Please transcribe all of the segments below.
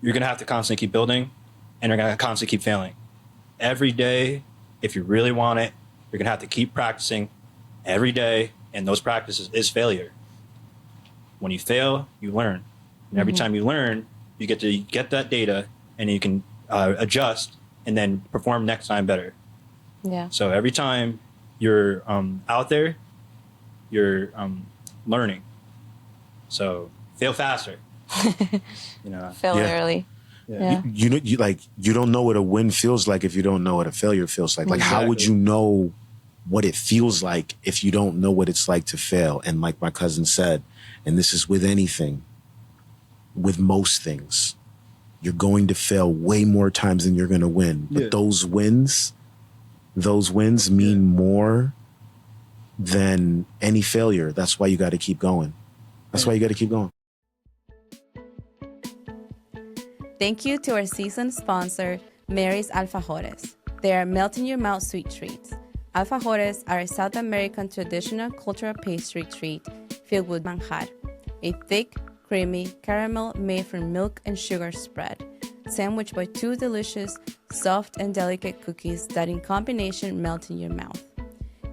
you're going to have to constantly keep building, and you're going to constantly keep failing. Every day, if you really want it, you're going to have to keep practicing every day, and those practices is failure. When you fail, you learn. And every time you learn, you get to get that data, and you can adjust and then perform next time better. Yeah. So every time you're out there, you're learning. So fail faster. Fail early. Yeah. You don't know what a win feels like if you don't know what a failure feels like. Like, how would you know what it feels like if you don't know what it's like to fail? And like my cousin said, and this is with anything, with most things, you're going to fail way more times than you're going to win. But those wins mean more than any failure. That's why you got to keep going. That's why you got to keep going. Thank you to our season sponsor, Mary's Alfajores. They are melt-in-your-mouth sweet treats. Alfajores are a South American traditional cultural pastry treat filled with manjar, a thick, creamy caramel made from milk and sugar spread, sandwiched by two delicious, soft and delicate cookies that in combination melt in your mouth.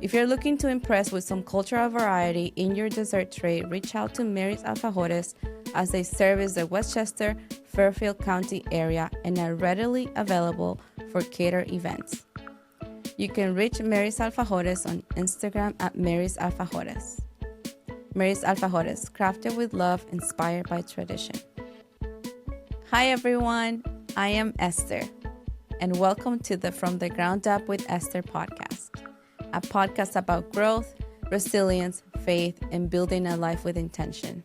If you're looking to impress with some cultural variety in your dessert tray, reach out to Mary's Alfajores as they service the Westchester, Fairfield County area and are readily available for catered events. You can reach Mary's Alfajores on Instagram at Mary's Alfajores. Mary's Alfajores, crafted with love, inspired by tradition. Hi everyone, I am Esther, and welcome to the From the Ground Up with Esther podcast, a podcast about growth, resilience, faith, and building a life with intention.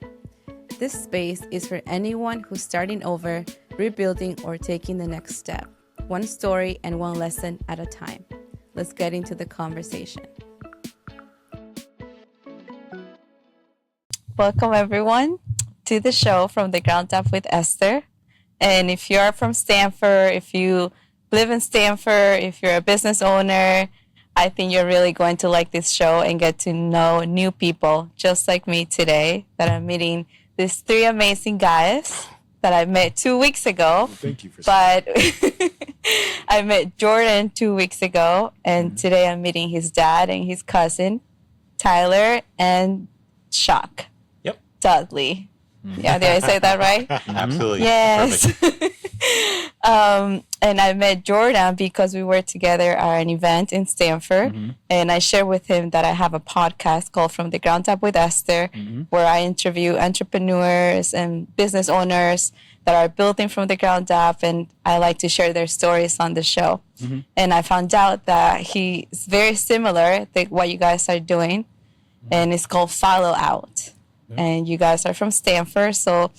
This space is for anyone who's starting over, rebuilding, or taking the next step, one story and one lesson at a time. Let's get into the conversation. Welcome everyone to the show From the Ground Up with Esther. And if you are from Stanford, if you live in Stanford, if you're a business owner, I think you're really going to like this show and get to know new people just like me today that I'm meeting these three amazing guys that I met 2 weeks ago. Thank you for But I met Jordan 2 weeks ago, and today I'm meeting his dad and his cousin, Tyler and Chuck Dudley. Yeah, did I say that right? Absolutely. Yes. And I met Jordan because we were together at an event in Stanford. And I shared with him that I have a podcast called From the Ground Up with Esther, where I interview entrepreneurs and business owners that are building from the ground up. And I like to share their stories on the show. And I found out that he's very similar to what you guys are doing. And it's called Follow Out. And you guys are from Stanford. So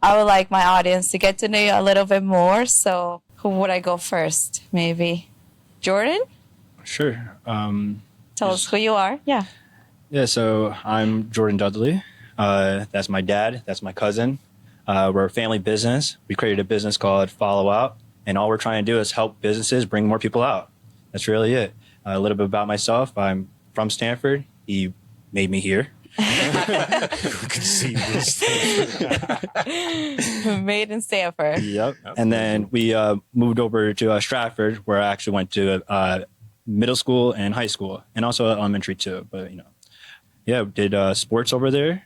I would like my audience to get to know you a little bit more. So who would I go first? Maybe Jordan? Sure. Tell us who you are. Yeah. Yeah, so I'm Jordan Dudley. That's my dad. That's my cousin. We're a family business. We created a business called Follow Out. And all we're trying to do is help businesses bring more people out. That's really it. A little bit about myself. I'm from Stanford. He made me here. Made in Stanford. Yep. And then we moved over to Stratford, where I actually went to middle school and high school, and also elementary too. But did sports over there,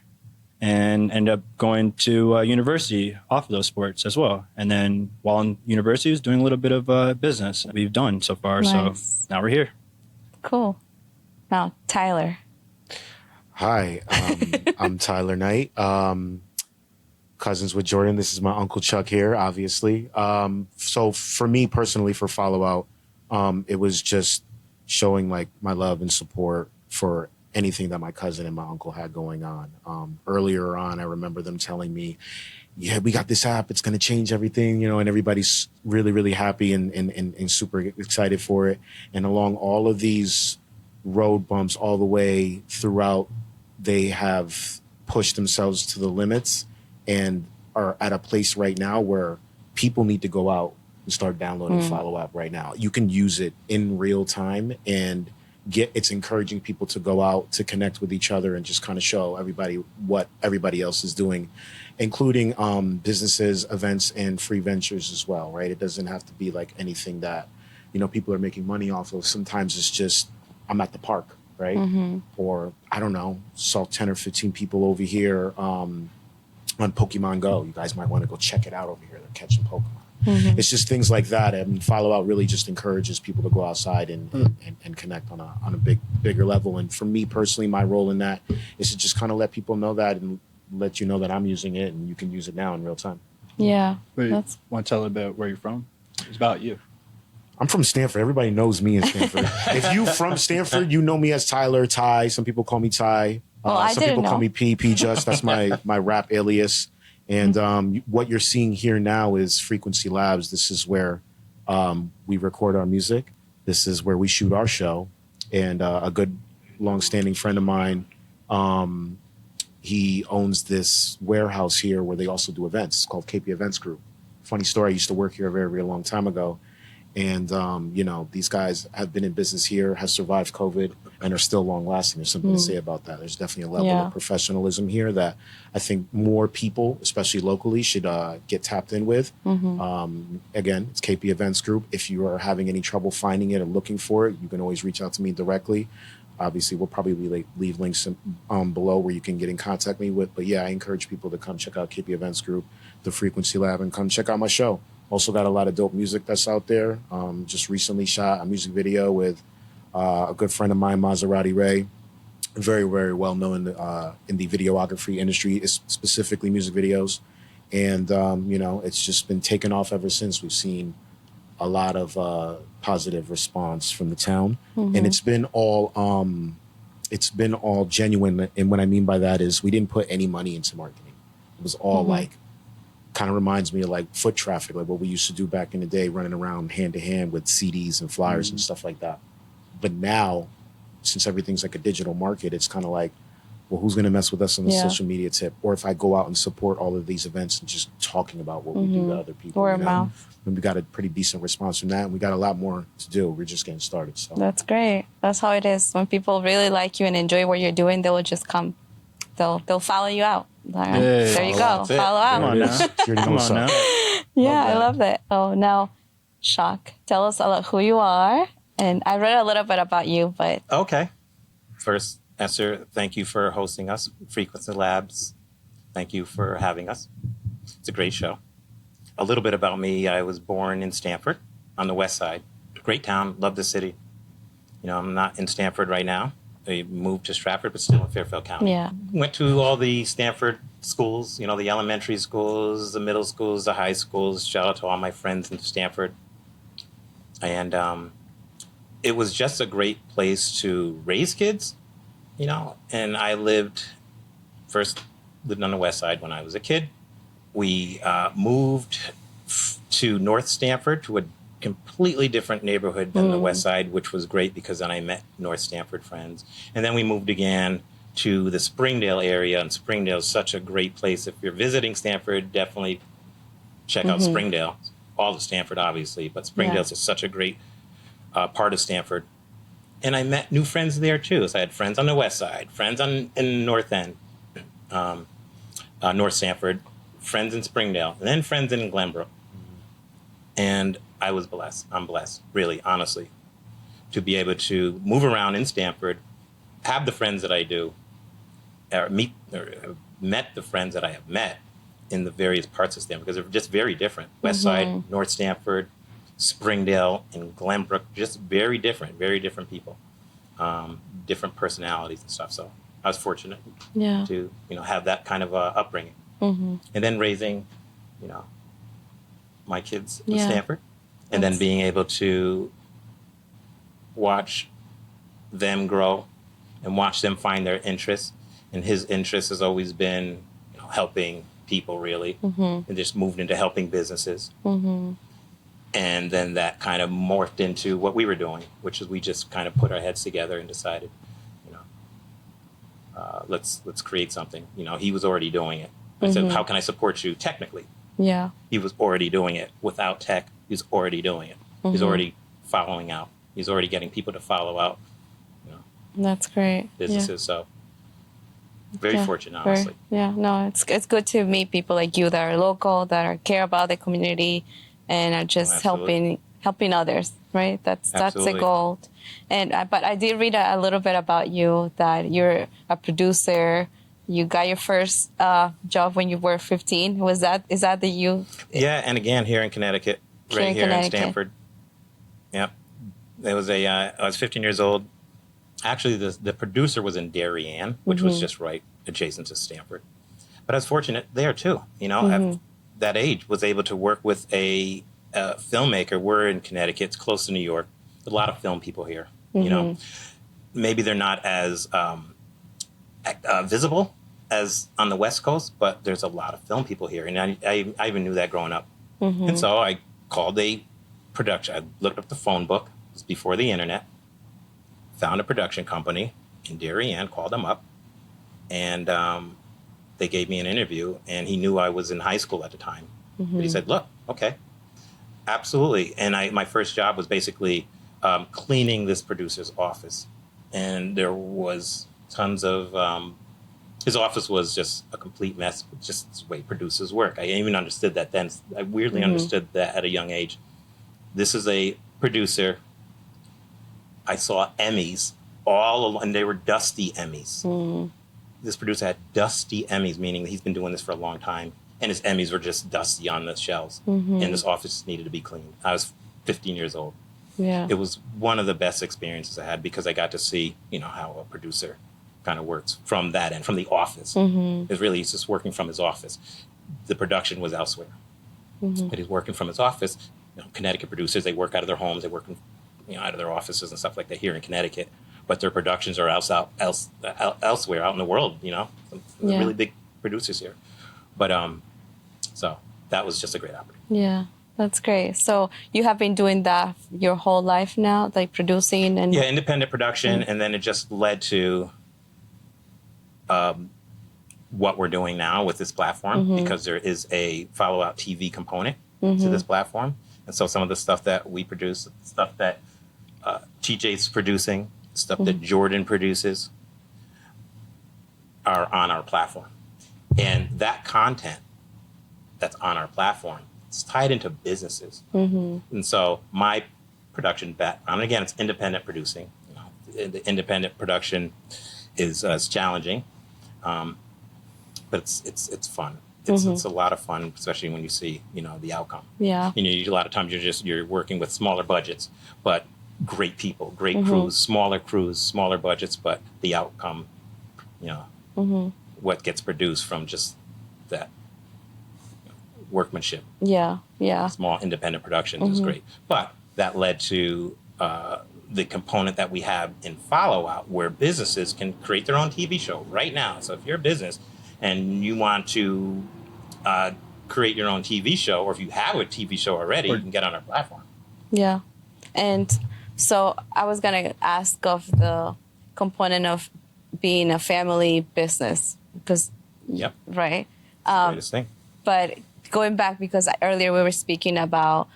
and ended up going to university off of those sports as well. And then while in university, was doing a little bit of business that we've done so far. Nice. So now we're here. Cool. Now Tyler. Hi, I'm Tyler Knight, cousins with Jordan. This is my Uncle Chuck here, obviously. So for me personally, for Follow Out, it was just showing like my love and support for anything that my cousin and my uncle had going on. Earlier on, I remember them telling me, yeah, we got this app, it's going to change everything, and everybody's really, really happy and super excited for it. And along all of these road bumps all the way throughout, they have pushed themselves to the limits and are at a place right now where people need to go out and start downloading Follow Up right now. You can use it in real time and it's encouraging people to go out to connect with each other and just kind of show everybody what everybody else is doing. including businesses, events, and free ventures as well, right? It doesn't have to be like anything that, people are making money off of. Sometimes it's just, I'm at the park, right? Or, I don't know, saw 10 or 15 people over here on Pokemon Go. You guys might want to go check it out over here. They're catching Pokemon. It's just things like that. I mean, Follow Out really just encourages people to go outside and connect on a bigger level. And for me personally, my role in that is to just kind of let people know that and let you know that I'm using it and you can use it now in real time. Yeah. Want to tell a bit where you're from? It's about you. I'm from Stanford. Everybody knows me in Stanford. If you from Stanford, you know me as Tyler, Ty. Some people call me Ty. Some people call me P Just. That's my rap alias. And what you're seeing here now is Frequency Labs. This is where we record our music. This is where we shoot our show. And a good, long-standing friend of mine, he owns this warehouse here where they also do events. It's called KP Events Group. Funny story, I used to work here a very, very long time ago. And, these guys have been in business here, have survived COVID, and are still long-lasting. There's something to say about that. There's definitely a level of professionalism here that I think more people, especially locally, should get tapped in with. Again, it's KP Events Group. If you are having any trouble finding it or looking for it, you can always reach out to me directly. Obviously, we'll probably leave links below where you can get in contact me with. But yeah, I encourage people to come check out KP Events Group, the Frequency Lab, and come check out my show. Also got a lot of dope music that's out there. Just recently shot a music video with a good friend of mine, Maserati Ray. Very, very well known in the videography industry, specifically music videos. And, it's just been taken off ever since. We've seen a lot of positive response from the town. And it's been all genuine. And what I mean by that is we didn't put any money into marketing. It was all kind of reminds me of like foot traffic, like what we used to do back in the day, running around hand to hand with CDs and flyers and stuff like that. But now, since everything's like a digital market, it's kind of like, well, who's going to mess with us on the social media tip? Or if I go out and support all of these events and just talking about what we do to other people. Word of mouth. And we got a pretty decent response from that. And we got a lot more to do. We're just getting started. So that's great. That's how it is. When people really like you and enjoy what you're doing, they will just come. They'll follow you out. There you go. Follow out. Come on now. Come on now. Yeah, I love that. Oh, now, Chuck, tell us about who you are. And I read a little bit about you, but... Okay. First, Esther, thank you for hosting us. Frequency Labs, thank you for having us. It's a great show. A little bit about me. I was born in Stanford on the west side. Great town. Love the city. I'm not in Stanford right now. I moved to Stratford, but still in Fairfield County. Yeah. Went to all the Stanford schools, the elementary schools, the middle schools, the high schools. Shout out to all my friends in Stanford. And it was just a great place to raise kids, And I first lived on the west side when I was a kid. We moved to North Stanford, to a completely different neighborhood than the west side, which was great because then I met North Stanford friends. And then we moved again to the Springdale area, and Springdale is such a great place. If you're visiting Stanford, definitely check out Springdale. All of Stanford, obviously, but Springdale is such a great part of Stanford. And I met new friends there too. So I had friends on the west side, friends in North End, North Stanford, friends in Springdale, and then friends in Glenbrook. And I was blessed. I'm blessed, really, honestly, to be able to move around in Stanford, have the friends that I do, or met the friends that I have met in the various parts of Stanford, because they're just very different. West Side, North Stanford, Springdale, and Glenbrook, just very different people, different personalities and stuff. So I was fortunate to, have that kind of upbringing. And then raising, my kids in Stanford, and then being able to watch them grow and watch them find their interests. And his interest has always been, helping people, really, and just moved into helping businesses. And then that kind of morphed into what we were doing, which is we just kind of put our heads together and decided, let's create something. He was already doing it. I said, how can I support you technically? Yeah. He was already doing it. Without tech, he's already doing it. He's already following out. He's already getting people to follow out. That's great. Businesses. So Very fortunate, honestly. No, it's good to meet people like you that are local, that are care about the community, and are just Absolutely. helping others. Right? That's the Absolutely. goal. And but I did read a little bit about you, that you're a producer. You got your first job when you were 15. Is that the you? Yeah, and again here in Connecticut, right here in Stamford. Yep. It was I was 15 years old. Actually, the producer was in Darien, which was just right adjacent to Stamford. But I was fortunate there too. At that age, was able to work with a filmmaker. We're in Connecticut; it's close to New York. There's a lot of film people here. Maybe they're not as visible as on the West Coast, but there's a lot of film people here, and I even knew that growing up. And so I called a production. I looked up the phone book. It was before the internet. Found a production company in Darien, called them up, and they gave me an interview, and he knew I was in high school at the time. But he said, look, okay, absolutely. And my first job was basically cleaning this producer's office. And there was tons of, his office was just a complete mess, just the way producers work. I even understood that then. I weirdly understood that at a young age. This is a producer. I saw Emmys all along, and they were dusty Emmys. This producer had dusty Emmys, meaning that he's been doing this for a long time, and his Emmys were just dusty on the shelves, and this office needed to be cleaned. I was 15 years old. Yeah. It was one of the best experiences I had because I got to see, how a producer kind of works from that end, from the office. It's really, he's just working from his office. The production was elsewhere, but he's working from his office. Connecticut producers, they work out of their homes, they work out of their offices and stuff like that here in Connecticut, but their productions are elsewhere out in the world. Some really big producers here, but so that was just a great opportunity. Yeah, that's great. So you have been doing that your whole life now, like producing and independent production, and then it just led to what we're doing now with this platform, because there is a follow-out TV component to this platform, and so some of the stuff that we produce, stuff that TJ's producing, stuff that Jordan produces, are on our platform. And that content that's on our platform, it's tied into businesses. And so my production background, again, it's independent producing. The independent production is challenging, but it's fun. It's a lot of fun, especially when you see, the outcome. Yeah. A lot of times you're working with smaller budgets, but great people, great crews, smaller budgets, but the outcome, what gets produced from just that workmanship. Yeah. Small independent productions is great. But that led to the component that we have in follow-out, where businesses can create their own TV show right now. So if you're a business and you want to create your own TV show, or if you have a TV show already, you can get on our platform. Yeah. And so I was going to ask of the component of being a family business, because, right? The greatest thing. But going back, because earlier we were speaking about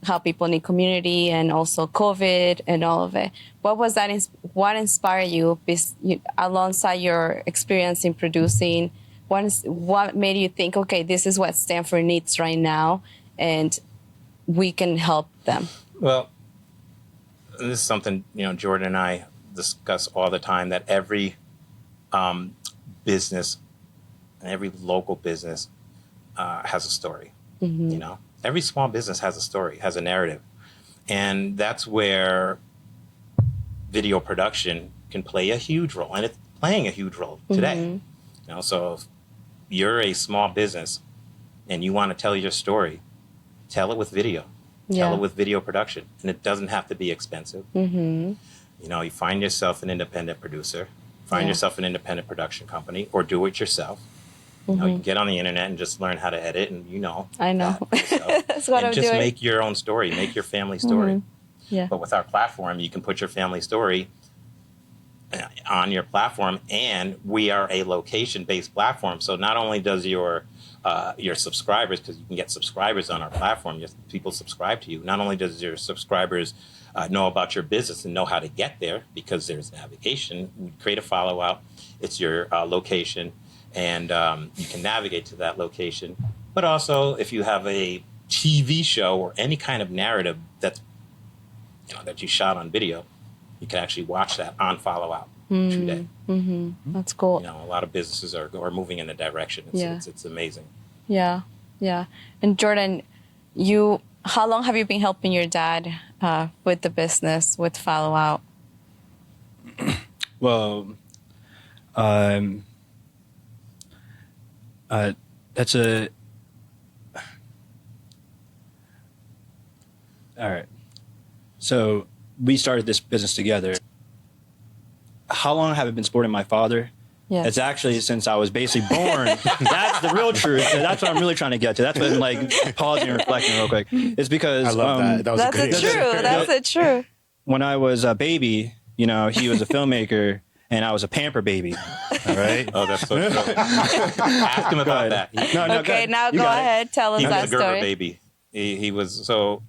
how people need community and also COVID and all of it. What was that? What inspired you alongside your experience in producing? What made you think, okay, this is what Stamford needs right now, and we can help them? Well, this is something, Jordan and I discuss all the time, that every business and every local business has a story. Every small business has a story, has a narrative. And that's where video production can play a huge role. And it's playing a huge role today. So if you're a small business and you want to tell your story, tell it with video. Tell it with video production. And it doesn't have to be expensive. You find yourself an independent producer, find yourself an independent production company, or do it yourself. You can get on the internet and just learn how to edit, and I know. That's what I'm just doing. make your own story, make your family story. Yeah. But with our platform, you can put your family story on your platform, and we are a location-based platform. So not only does your subscribers, because you can get subscribers on our platform, people subscribe to you. Not only does your subscribers know about your business and know how to get there, because there's navigation. We create a follow out. It's your location, and you can navigate to that location. But also, if you have a TV show or any kind of narrative that you shot on video, you can actually watch that on follow out today. That's cool. A lot of businesses are moving in a direction. It's amazing. Yeah. And Jordan, how long have you been helping your dad with the business, with follow out? Well, that's all right. So we started this business together. How long have I been supporting my father? Yes. It's actually since I was basically born. That's the real truth. That's what I'm really trying to get to. That's what I'm like pausing and reflecting real quick. It's because I love that. That was that's a good answer. That's true. When I was a baby, he was a filmmaker and I was a pamper baby. All right. Oh, that's so true. Ask him about that. No, Okay, go now go ahead. Tell us He was that a Gerber story. baby. He was so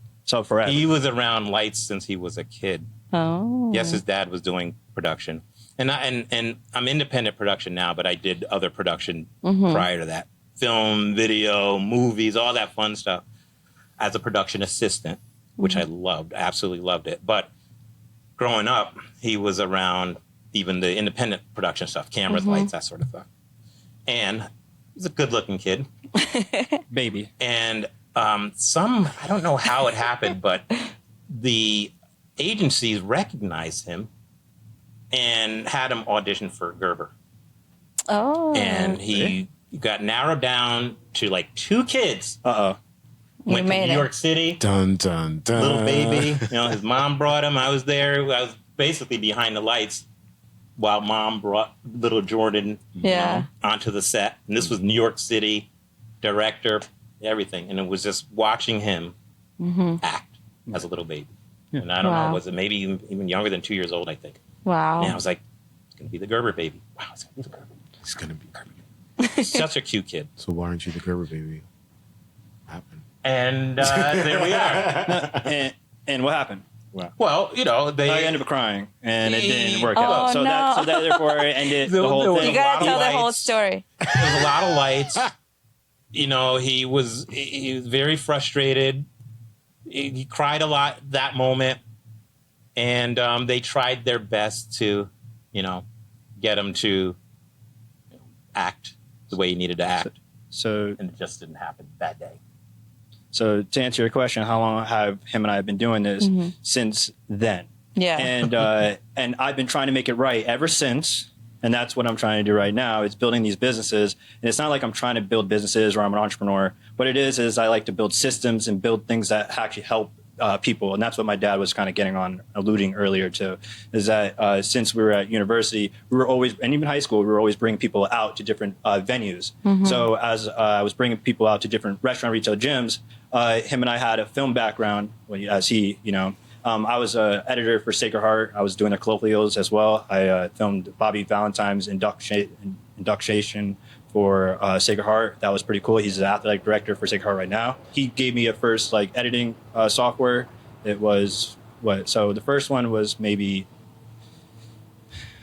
forever. he was around lights since he was a kid. Oh. Yes, his dad was doing production, and I'm independent production now, but I did other production prior to that, film, video, movies, all that fun stuff, as a production assistant, which I loved, absolutely loved it. But growing up, he was around even the independent production stuff, cameras, lights, that sort of thing, and he's a good-looking kid, baby, and I don't know how it happened, but the agencies recognized him and had him audition for Gerber. Oh. And he got narrowed down to like 2 kids. Went to New York City. Dun, dun, dun. Little baby. His mom brought him. I was there. I was basically behind the lights while mom brought little Jordan onto the set. And this was New York City, director, everything. And it was just watching him act as a little baby. Yeah. And I don't know, was it maybe even younger than 2 years old, I think. Wow. And I was like, it's going to be the Gerber baby. Wow, it's going to be the Gerber baby. He's going to be Gerber. Such a cute kid. So why aren't you the Gerber baby? What happened? And there we are. and what happened? Well, I ended up crying, and it didn't work Oh, out. So no. that therefore it ended the whole thing. You gotta tell the lights. whole story. There was a lot of lights. He was very frustrated. He cried a lot that moment, and they tried their best to, get him to act the way he needed to act. So and it just didn't happen that day. So to answer your question, how long have him and I been doing this? Since then. Yeah. And I've been trying to make it right ever since. And that's what I'm trying to do right now. It's building these businesses. And it's not like I'm trying to build businesses or I'm an entrepreneur. What it is I like to build systems and build things that actually help people. And that's what my dad was kind of alluding earlier to, is that since we were at university, we were always, and even high school, we were always bringing people out to different venues. So as I was bringing people out to different restaurant, retail gyms, him and I had a film background, as he, I was an editor for Sacred Heart. I was doing the colloquials as well. I filmed Bobby Valentine's induction for Sacred Heart. That was pretty cool. He's the athletic director for Sacred Heart right now. He gave me a first editing software. It was so the first one was maybe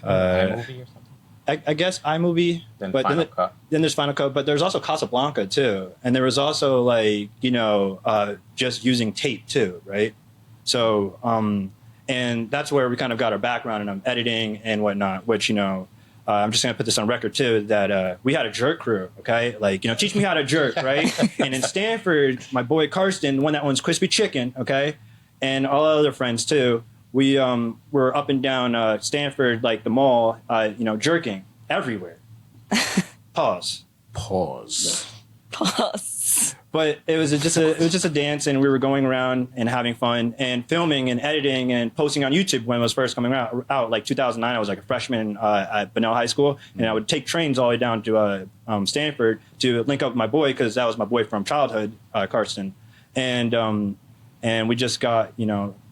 iMovie or something? I guess iMovie. Then but Final Cut. Then there's Final Cut, but there's also Casablanca too. And there was also just using tape too, right? So and that's where we kind of got our background in editing and whatnot, which I'm just going to put this on record, too, that we had a jerk crew, okay? Teach me how to jerk, right? And in Stanford, my boy Karsten, the one that owns Crispy Chicken, okay? And all our other friends, too, we were up and down Stanford, the mall, jerking everywhere. Pause. But it was just a dance, and we were going around and having fun and filming and editing and posting on YouTube when it was first coming out. 2009, I was a freshman at Bunnell High School, and I would take trains all the way down to Stanford to link up with my boy, because that was my boy from childhood, Karsten, and we just got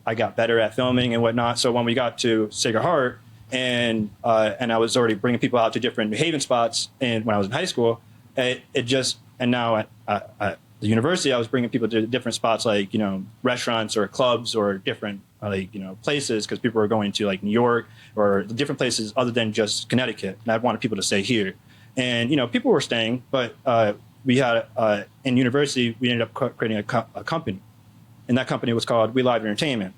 I got better at filming and whatnot. So when we got to Sacred Heart, and I was already bringing people out to different haven spots. And when I was in high school, and now at the university, I was bringing people to different spots, like, you know, restaurants or clubs or different like, you know, places, because people were going to like New York or different places other than just Connecticut. And I wanted people to stay here. And, you know, people were staying, but we had in university, we ended up creating a company. And that company was called We Live Entertainment,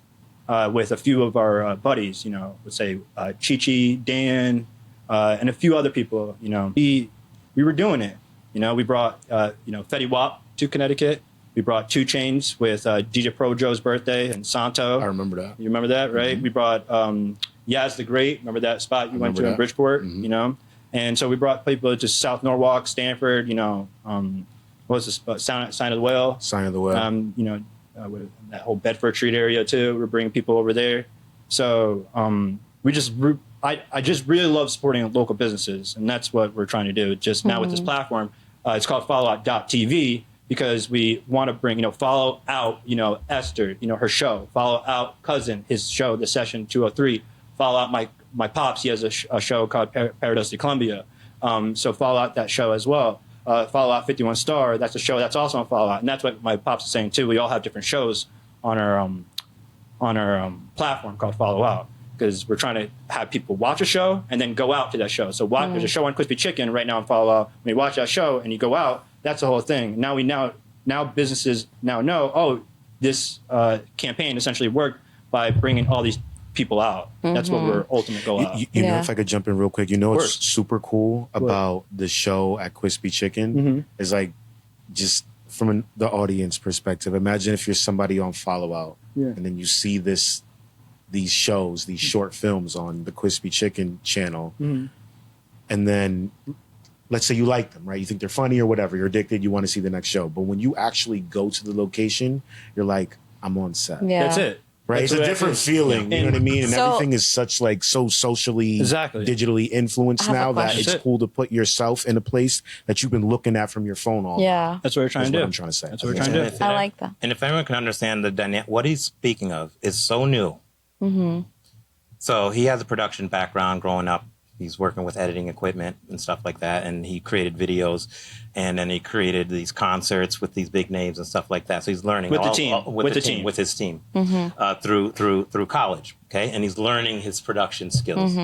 with a few of our buddies, you know, let's say Chi-Chi, Dan, and a few other people. You know, we were doing it. You know, we brought, you know, Fetty Wap to Connecticut. We brought 2 Chainz with DJ Pro Joe's birthday and Santo. I remember that. You remember that, right? Mm-hmm. We brought Yaz the Great. Remember that spot you went to in Bridgeport? Mm-hmm. You know? And so we brought people to South Norwalk, Stanford, you know, what was this? Sign of the Whale. Sign of the Whale. You know, with that whole Bedford Street area too. We're bringing people over there. So I just really love supporting local businesses, and that's what we're trying to do. Just now with this platform, it's called FollowOut.tv, because we want to bring, you know, follow out, you know, Esther, you know, her show, follow out Cousin, his show, The Session 203, follow out my pops. He has a show called Paradise de Columbia. So follow out that show as well. Follow Out 51 Star, that's a show that's also on Follow Out. And that's what my pops is saying too. We all have different shows on our platform called Follow Out, because we're trying to have people watch a show and then go out to that show. So there's a show on Crispy Chicken right now on Follow Out. When you watch that show and you go out, that's the whole thing. Now businesses now know, oh, this campaign essentially worked by bringing all these people out. That's what we're ultimate goal out. You know, if I could jump in real quick, you know what's super cool about the show at Crispy Chicken is, like, just from the audience perspective, imagine if you're somebody on Follow Out and then you see these shows, these short films on the Crispy Chicken channel, and then let's say you like them, right? You think they're funny or whatever, you're addicted, you want to see the next show. But when you actually go to the location, you're like, I'm on set. Yeah. That's it. Right? That's it's a what different feeling, you know what I mean? And So- everything is such, like, so socially, digitally influenced I have a now that question. it's cool to put yourself in a place that you've been looking at from your phone all day. Yeah. That's what we're trying That's to do. what I'm trying to say. That's what we're trying to do. I like that. And if everyone can understand the dynamic, what he's speaking of is so new. So he has a production background growing up. He's working with editing equipment and stuff like that. And he created videos, and then he created these concerts with these big names and stuff like that. So he's learning With the team. with his team through college. Okay. And he's learning his production skills.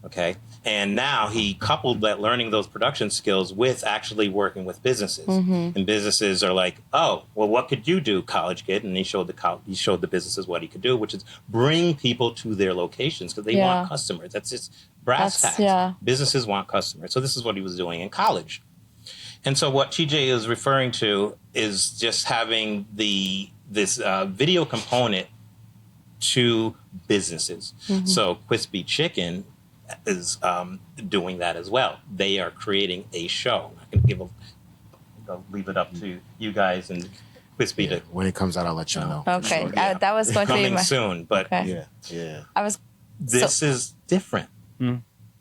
Okay. And now he coupled that learning those production skills with actually working with businesses. And businesses are like, oh, well, what could you do, college kid? And he showed the businesses what he could do, which is bring people to their locations, because they want customers. That's just brass tacks. Yeah. Businesses want customers. So this is what he was doing in college. And so what TJ is referring to is just having this video component to businesses. So Crispy Chicken is doing that as well. They are creating a show. I can I'll leave it up to you guys and Crispy to When it comes out, I'll let you know. Okay. Sure. Yeah. That was going to be coming my... soon. But Okay. Yeah. I was... this is different.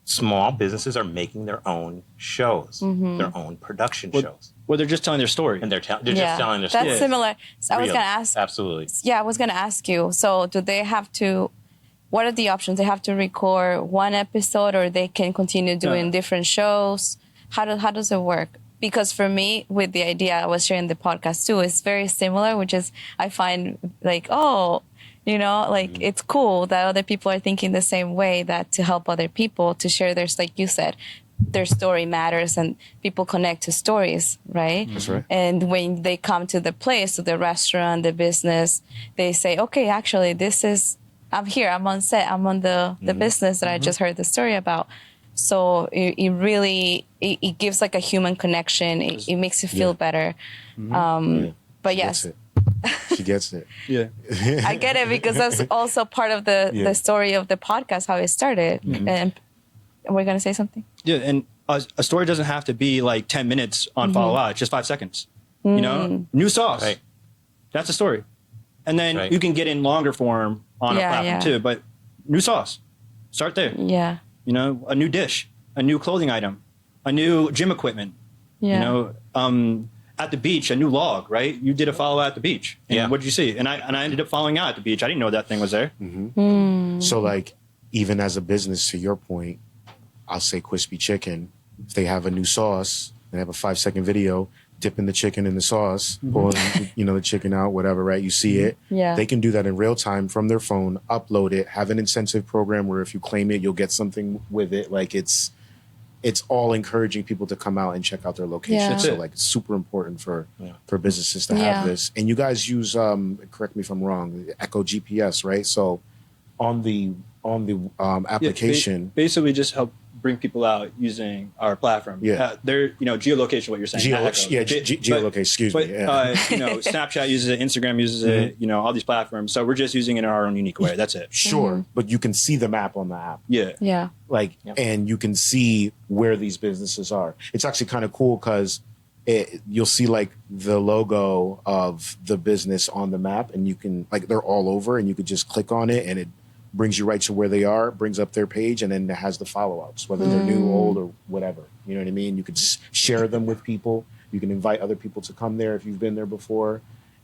Small businesses are making their own shows, their own production shows, Well, they're just telling their story. and they're just telling their That's story. similar. So I was Real. going to ask... Absolutely. Yeah, I was going to ask you. So do they have to... What are the options? They have to record one episode, or they can continue doing different shows? How does it work? Because for me, with the idea I was sharing the podcast too, it's very similar, which is I find like, oh, you know, like it's cool that other people are thinking the same way, that to help other people, to share their, like you said, their story matters and people connect to stories, right? That's right. And when they come to the place, to the restaurant, the business, they say, okay, actually, I'm here, I'm on set, I'm on the business that I just heard the story about. So it really gives like a human connection. It makes you feel better. But yes, She gets it. Yeah. I get it, because that's also part of the story of the podcast, how it started. And we're going to say something? Yeah, and a story doesn't have to be like 10 minutes on Follow Out, just 5 seconds. You know, new sauce. Right. That's a story. And then you can get in longer form on a platform too, but new sauce. Start there. Yeah. You know, a new dish, a new clothing item, a new gym equipment. Yeah. You know, at the beach, a new log, right? You did a follow out at the beach. And Yeah. what did you see? And I ended up following out at the beach. I didn't know that thing was there. So, like, even as a business, to your point, I'll say Crispy Chicken. If they have a new sauce, they have a 5-second video, dipping the chicken in the sauce, pulling, the chicken out, whatever, right? You see it. Yeah. They can do that in real time from their phone, upload it, have an incentive program where if you claim it, you'll get something with it. Like it's all encouraging people to come out and check out their location. Yeah. So like it's super important for businesses to have this. And you guys use, correct me if I'm wrong, Echo GPS, right? So on the application, basically just help bring people out using our platform. Yeah. They're, geolocation, what you're saying. Geolocation, excuse me. Yeah. Snapchat uses it, Instagram uses it, all these platforms. So we're just using it in our own unique way. That's it. Sure. But you can see the map on the app. Yeah. Yeah. And you can see where these businesses are. It's actually kind of cool because you'll see like the logo of the business on the map, and you can they're all over, and you could just click on it and it brings you right to where they are, brings up their page, and then it has the follow-ups, whether they're new, old, or whatever. You know what I mean? You could share them with people. You can invite other people to come there if you've been there before,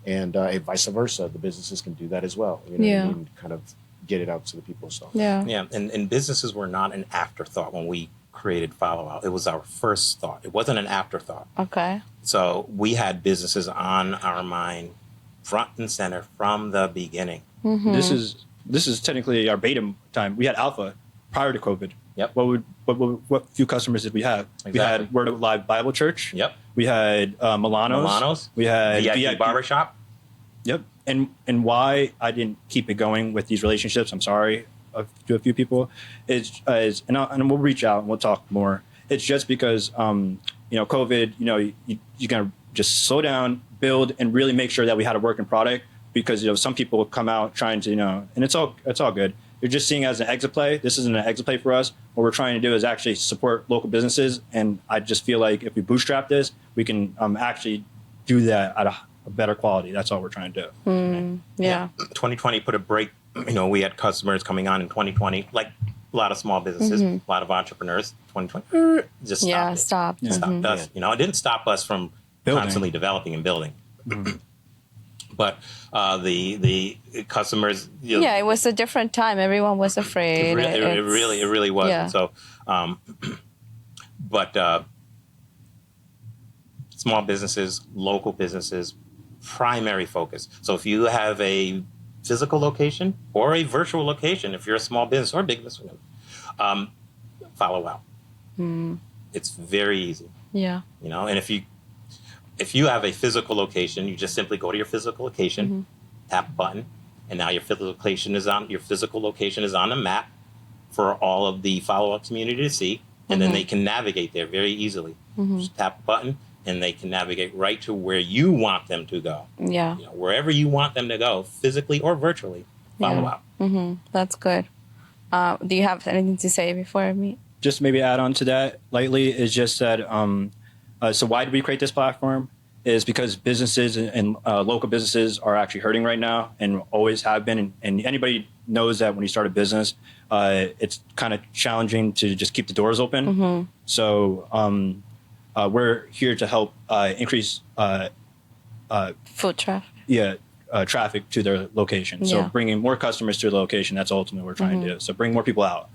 and vice versa. The businesses can do that as well. You know what I mean? Kind of get it out to the people. So Yeah, and businesses were not an afterthought when we created Follow Out. It was our first thought. It wasn't an afterthought. Okay. So we had businesses on our mind front and center from the beginning. Mm-hmm. This is technically our beta time. We had alpha prior to COVID. Yep. What few customers did we have? Exactly. We had Word of Live Bible Church. Yep. We had Milano's. We had VIP Barbershop. Yep. And why I didn't keep it going with these relationships, I'm sorry to a few people, and we'll reach out and we'll talk more. It's just because COVID, you gotta just slow down, build, and really make sure that we had a working product. Because some people come out trying to and it's all good. You're just seeing it as an exit play. This isn't an exit play for us. What we're trying to do is actually support local businesses, and I just feel like if we bootstrap this, we can actually do that at a better quality. That's all we're trying to do. Yeah. 2020 put a break. We had customers coming on in 2020, like a lot of small businesses, a lot of entrepreneurs. 2020 just stopped. Stopped us. It didn't stop us from constantly developing and building. But the customers, it was a different time. Everyone was afraid. It really was. Yeah. So, but small businesses, local businesses, primary focus. So if you have a physical location or a virtual location, if you're a small business or a big business, Follow Out. It's very easy. Yeah. And if you have a physical location, you just simply go to your physical location, tap a button, and now your physical location is on the map for all of the follow-up community to see, and then they can navigate there very easily. Just tap a button, and they can navigate right to where you want them to go. Yeah. Wherever you want them to go, physically or virtually, Follow Out. That's good. Do you have anything to say before me? Just maybe add on to that lightly is just that. So why did we create this platform? Is because businesses and local businesses are actually hurting right now and always have been. And anybody knows that when you start a business, it's kind of challenging to just keep the doors open. So we're here to help increase foot traffic. Traffic to their location. So bringing more customers to the location, that's ultimately what we're trying to do. So bring more people out.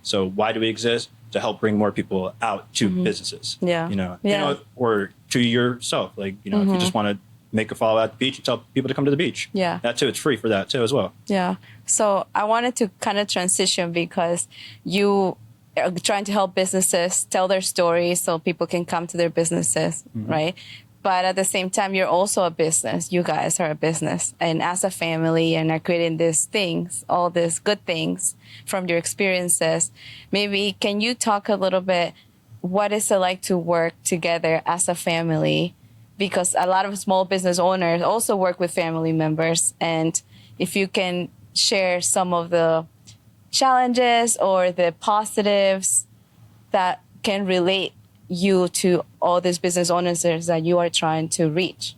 So why do we exist? To help bring more people out to businesses. Or to yourself. If you just want to make a follow at the beach, you tell people to come to the beach. Yeah. That too, it's free for that too as well. Yeah. So I wanted to kind of transition because you are trying to help businesses tell their stories so people can come to their businesses, right? But at the same time, you're also a business. You guys are a business. And as a family and are creating these things, all these good things from your experiences, maybe can you talk a little bit, what is it like to work together as a family? Because a lot of small business owners also work with family members. And if you can share some of the challenges or the positives that can relate you to all these business owners that you are trying to reach?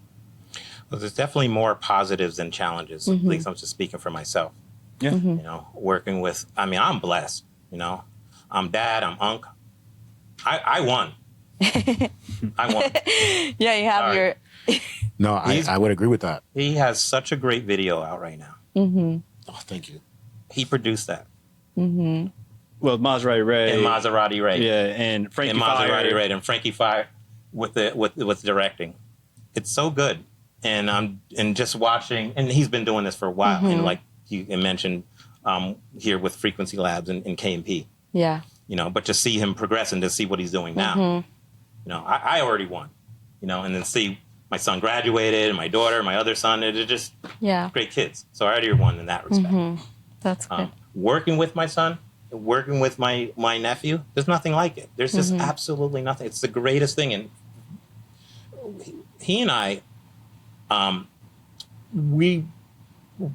Well, there's definitely more positives than challenges. At least I'm just speaking for myself. Yeah. Working with, I'm blessed. I'm dad, I'm uncle. I won. I won. Yeah, you have your... No, I would agree with that. He has such a great video out right now. Oh, thank you. He produced that. Well, Maserati Ray. And Maserati Ray. Yeah, and Frankie And Maserati Fire. Ray and Frankie Fire with directing. It's so good. And just watching, and he's been doing this for a while. And like you mentioned here with Frequency Labs and KMP. Yeah. You know, but to see him progress and to see what he's doing now, you know, I already won, you know, and then see my son graduated and my daughter, my other son, they're just great kids. So I already won in that respect. That's good. Working with my son, working with my nephew, there's nothing like it. There's just absolutely nothing. It's the greatest thing. And he and I, we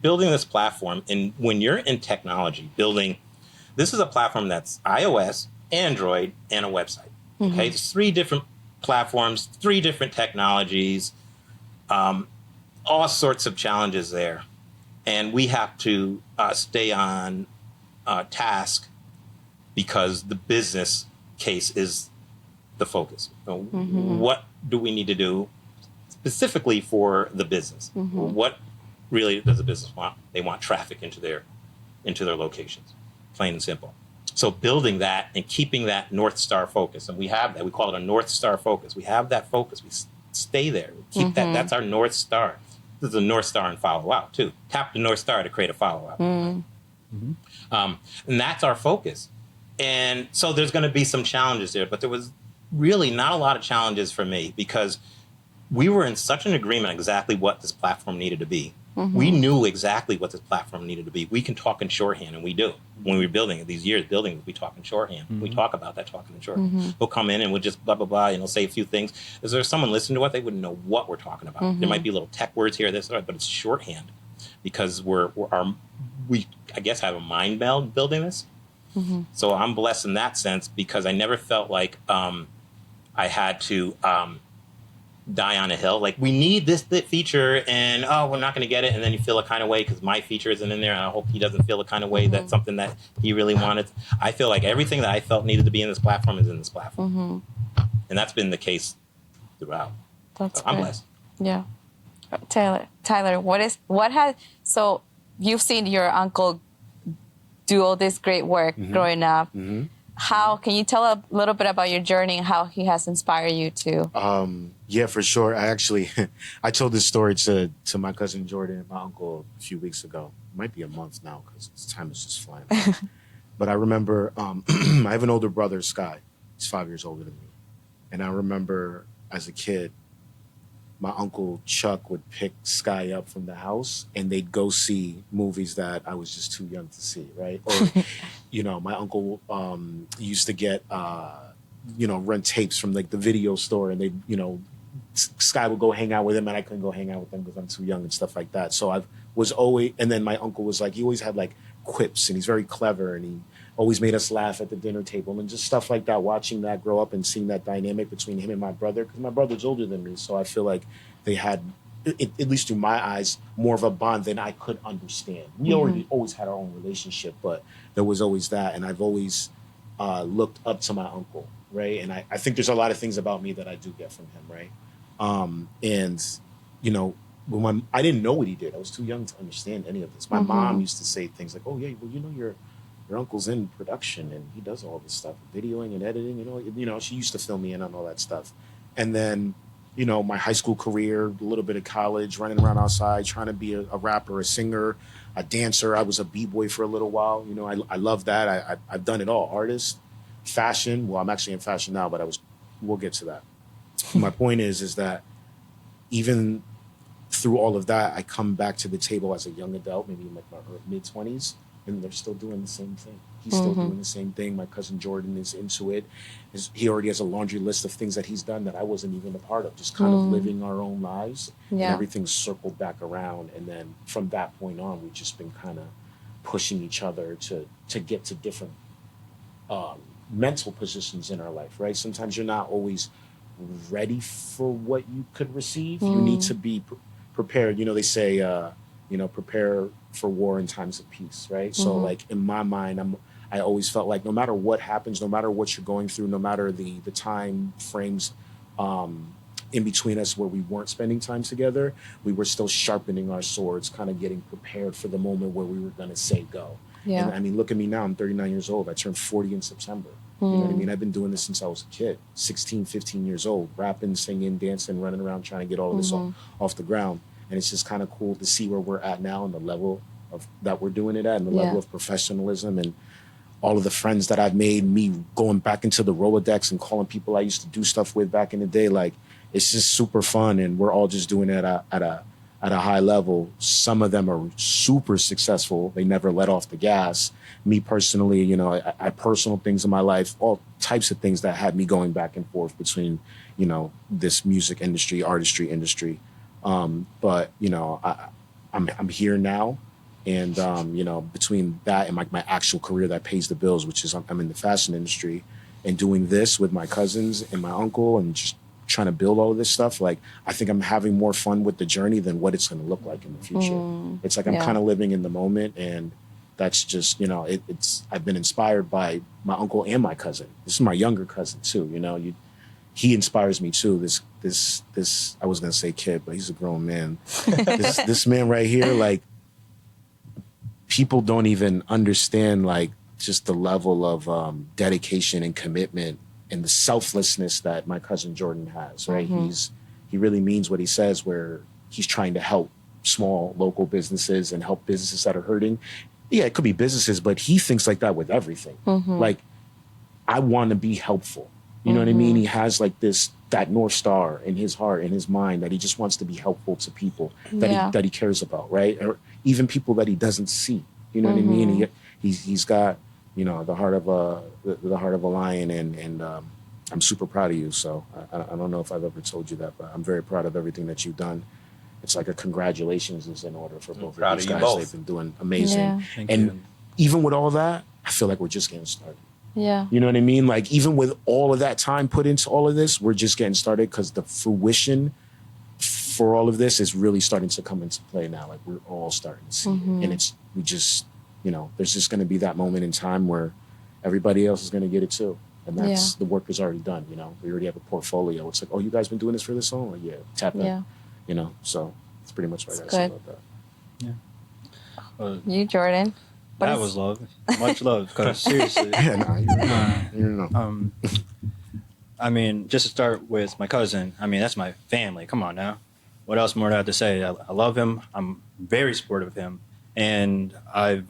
building this platform, and when you're in technology, this is a platform that's iOS, Android, and a website. Okay, it's 3 different platforms, 3 different technologies, all sorts of challenges there, and we have to stay on task because the business case is the focus. So what do we need to do specifically for the business? What really does the business want? They want traffic into their locations, plain and simple. So building that and keeping that North Star focus, and we have that. We call it a North Star focus. We have that focus. We stay there. We keep that. That's our North Star. This is a North Star and follow out too. Tap the North Star to create a follow out. And that's our focus. And so there's going to be some challenges there, but there was really not a lot of challenges for me because we were in such an agreement exactly what this platform needed to be. We knew exactly what this platform needed to be. We can talk in shorthand, and we do. When we were building it, these years building it, we talk in shorthand. We talk about that talking in shorthand. We'll come in and we'll just blah, blah, blah, and we'll say a few things. Is there someone listening to what they wouldn't know what we're talking about? There might be little tech words here, this, but it's shorthand because we I guess have a mind meld building this. So I'm blessed in that sense because I never felt like I had to die on a hill. Like, we need this feature, and we're not going to get it, and then you feel a kind of way because my feature isn't in there, and I hope he doesn't feel a kind of way that's something that he really wanted. I feel like everything that I felt needed to be in this platform is in this platform. And that's been the case throughout. That's I'm good. blessed. Yeah. Tyler, so you've seen your uncle do all this great work growing up. How can you tell a little bit about your journey and how he has inspired you to? Yeah, for sure. I told this story to my cousin Jordan and my uncle a few weeks ago. It might be a month now because time is just flying. But I remember I have an older brother, Sky. He's 5 years older than me. And I remember as a kid, my uncle Chuck would pick Sky up from the house and they'd go see movies that I was just too young to see, right? Or, my uncle used to get, rent tapes from like the video store and Sky would go hang out with him and I couldn't go hang out with him because I'm too young and stuff like that. So I was always, and then my uncle was like, he always had like quips and he's very clever and he always made us laugh at the dinner table and just stuff like that, watching that grow up and seeing that dynamic between him and my brother, because my brother's older than me. So I feel like they had, at least through my eyes, more of a bond than I could understand. We always had our own relationship, but there was always that. And I've always looked up to my uncle, right? And I think there's a lot of things about me that I do get from him, right? When I didn't know what he did. I was too young to understand any of this. My mom used to say things like, "Oh yeah, well your uncle's in production and he does all this stuff, videoing and editing." She used to fill me in on all that stuff. And then, my high school career, a little bit of college, running around outside, trying to be a rapper, a singer, a dancer. I was a b-boy for a little while. I love that. I've done it all. Artist, fashion. Well, I'm actually in fashion now, but we'll get to that. My point is that even through all of that, I come back to the table as a young adult, maybe in like my mid-20s, and they're still doing the same thing. He's still doing the same thing. My cousin Jordan is into it. He already has a laundry list of things that he's done that I wasn't even a part of, just kind of living our own lives. And everything's circled back around. And then from that point on, we've just been kind of pushing each other to get to different mental positions in our life, right? Sometimes you're not always ready for what you could receive. You need to be prepared. They say, prepare for war in times of peace, right? So like in my mind, I always felt like no matter what happens, no matter what you're going through, no matter the time frames in between us where we weren't spending time together, we were still sharpening our swords, kind of getting prepared for the moment where we were going to say go. Yeah. And I mean, look at me now. I'm 39 years old. I turned 40 in September. You know what I mean? I've been doing this since I was a kid, 16, 15 years old, rapping, singing, dancing, running around, trying to get all of this off the ground. And it's just kind of cool to see where we're at now and the level of that we're doing it at and the level of professionalism and all of the friends that I've made, me going back into the Rolodex and calling people I used to do stuff with back in the day. Like, it's just super fun, and we're all just doing it at a high level. Some of them are super successful. They never let off the gas. Me personally, you know, I personal things in my life, all types of things that had me going back and forth between, you know, this music industry, artistry industry. But, you know, I'm here now. And, you know, between that and like my actual career that pays the bills, which is I'm in the fashion industry, and doing this with my cousins and my uncle and just trying to build all of this stuff, like, I think I'm having more fun with the journey than what it's going to look like in the future. It's like I'm kind of living in the moment, and that's just, you know, it's I've been inspired by my uncle and my cousin. This is my younger cousin too, you know. He inspires me too. This I was going to say kid, but he's a grown man. this man right here, like, people don't even understand, like, just the level of dedication and commitment and the selflessness that my cousin Jordan has, right? He really means what he says, where he's trying to help small local businesses and help businesses that are hurting. Yeah, it could be businesses, but he thinks like that with everything. Like, I want to be helpful. You know what I mean? He has like that North Star in his heart, in his mind, that he just wants to be helpful to people that he cares about, right? Or even people that he doesn't see. You know what I mean? He's got, you know, the heart of a lion, and I'm super proud of you. So I don't know if I've ever told you that, but I'm very proud of everything that you've done. It's like a congratulations is in order for both of these guys. Both. They've been doing amazing. Yeah. Thank and you. even with all that, I feel like we're just getting started. Yeah. You know what I mean? Like, even with all of that time put into all of this, we're just getting started, because the fruition for all of this is really starting to come into play now. Like, we're all starting to see it. And we just, you know, there's just going to be that moment in time where everybody else is going to get it too. And that's the work is already done. You know, we already have a portfolio. It's like, oh, you guys been doing this for this long? Like, yeah, tap in. Yeah. You know, so it's pretty much what I It's got to say good. about that. You, Jordan. That was love. Much love. Because seriously. Yeah, nah, you know. I mean, just to start with my cousin, I mean, that's my family. Come on now. What else more do I have to say? I love him. I'm very supportive of him. And I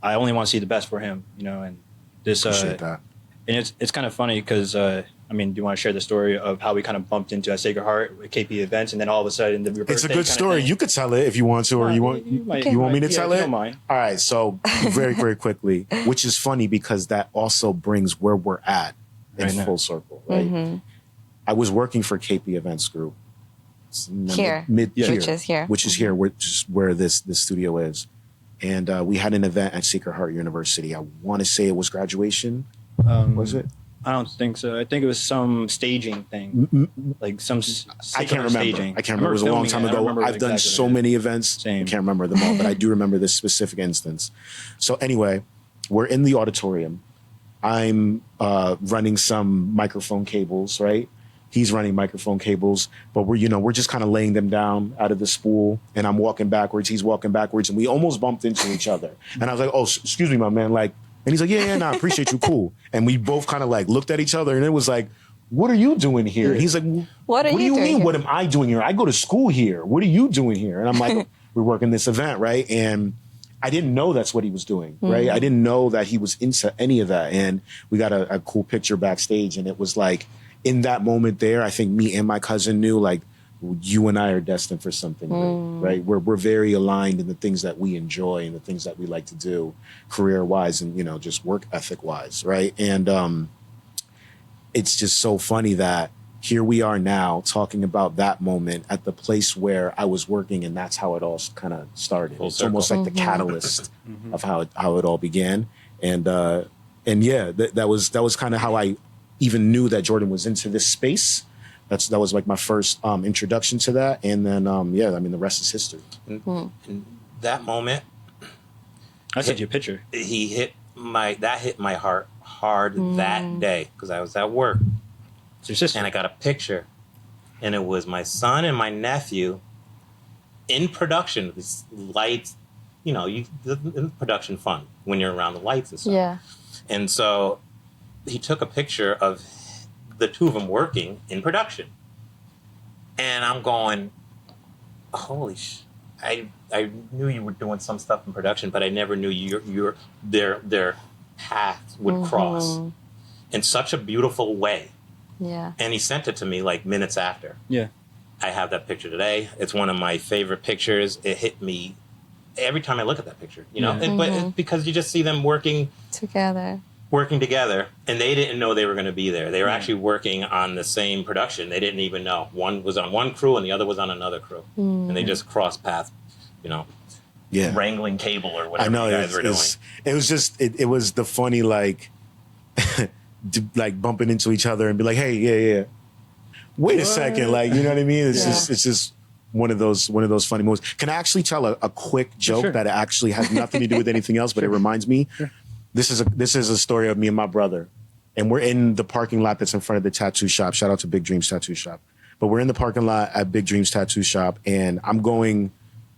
only want to see the best for him, you know, and this, Appreciate that. And it's kind of funny because, I mean, do you want to share the story of how we kind of bumped into a Sacred Heart with KP events, and then all of a sudden your It's a birthday good kind of story. thing? You could tell it if you want to, or you want me to tell if you it? don't mind. All right, so very, very quickly, which is funny because that also brings where we're at in Right now. full circle, right? I was working for KP Events Group. Here. Which is here, which is where this studio is. And we had an event at Sacred Heart University. I want to say it was graduation. Was it? I don't think so. I think it was some staging thing, like some. I can't remember. Staging. I can't remember. It was a long time ago. I've done so many events. Same. I can't remember them all, but I do remember this specific instance. So anyway, we're in the auditorium. I'm running some microphone cables, right? He's running microphone cables, but we're just kind of laying them down out of the spool, and I'm walking backwards. He's walking backwards, and we almost bumped into each other. And I was like, "Oh, excuse me, my man." Like, and he's like, "Yeah, nah, I appreciate you, cool." And we both kind of like looked at each other, and it was like, "What are you doing here?" And he's like, What do you mean? doing here? What am I doing here? I go to school here. What are you doing here?" And I'm like, "We're working this event, right?" And I didn't know that's what he was doing, right? I didn't know that he was into any of that. And we got a cool picture backstage, and it was like, in that moment there, I think me and my cousin knew, like, you and I are destined for something great, right? We're very aligned in the things that we enjoy and the things that we like to do career-wise and, just work ethic-wise, right? And it's just so funny that here we are now talking about that moment at the place where I was working, and that's how it all kind of started. It's almost like the catalyst of how it all began. And yeah, that was kind of how I even knew that Jordan was into this space. That was like my first introduction to that. And then, the rest is history. In that moment, I sent you a picture. hit my heart hard that day because I was at work. It's your sister. And I got a picture, and it was my son and my nephew in production. These lights, the production fun when you're around the lights and stuff. Yeah. And so he took a picture of the two of them working in production. And I'm going, holy I knew you were doing some stuff in production, but I never knew their paths would cross in such a beautiful way. Yeah. And he sent it to me like minutes after. Yeah. I have that picture today. It's one of my favorite pictures. It hit me every time I look at that picture, but it's because you just see them working together, and they didn't know they were going to be there. They were actually working on the same production. They didn't even know. One was on one crew and the other was on another crew, and they just crossed paths, wrangling cable or whatever you guys were doing. It was just it was the funny like bumping into each other and be like, hey, yeah. Wait a second, like, you know what I mean? It's just one of those funny moments. Can I actually tell a quick joke that actually has nothing to do with anything else, but it reminds me? Sure. This is a story of me and my brother, and we're in the parking lot that's in front of the tattoo shop. Shout out to Big Dreams Tattoo Shop. But we're in the parking lot at Big Dreams Tattoo Shop, and I'm going.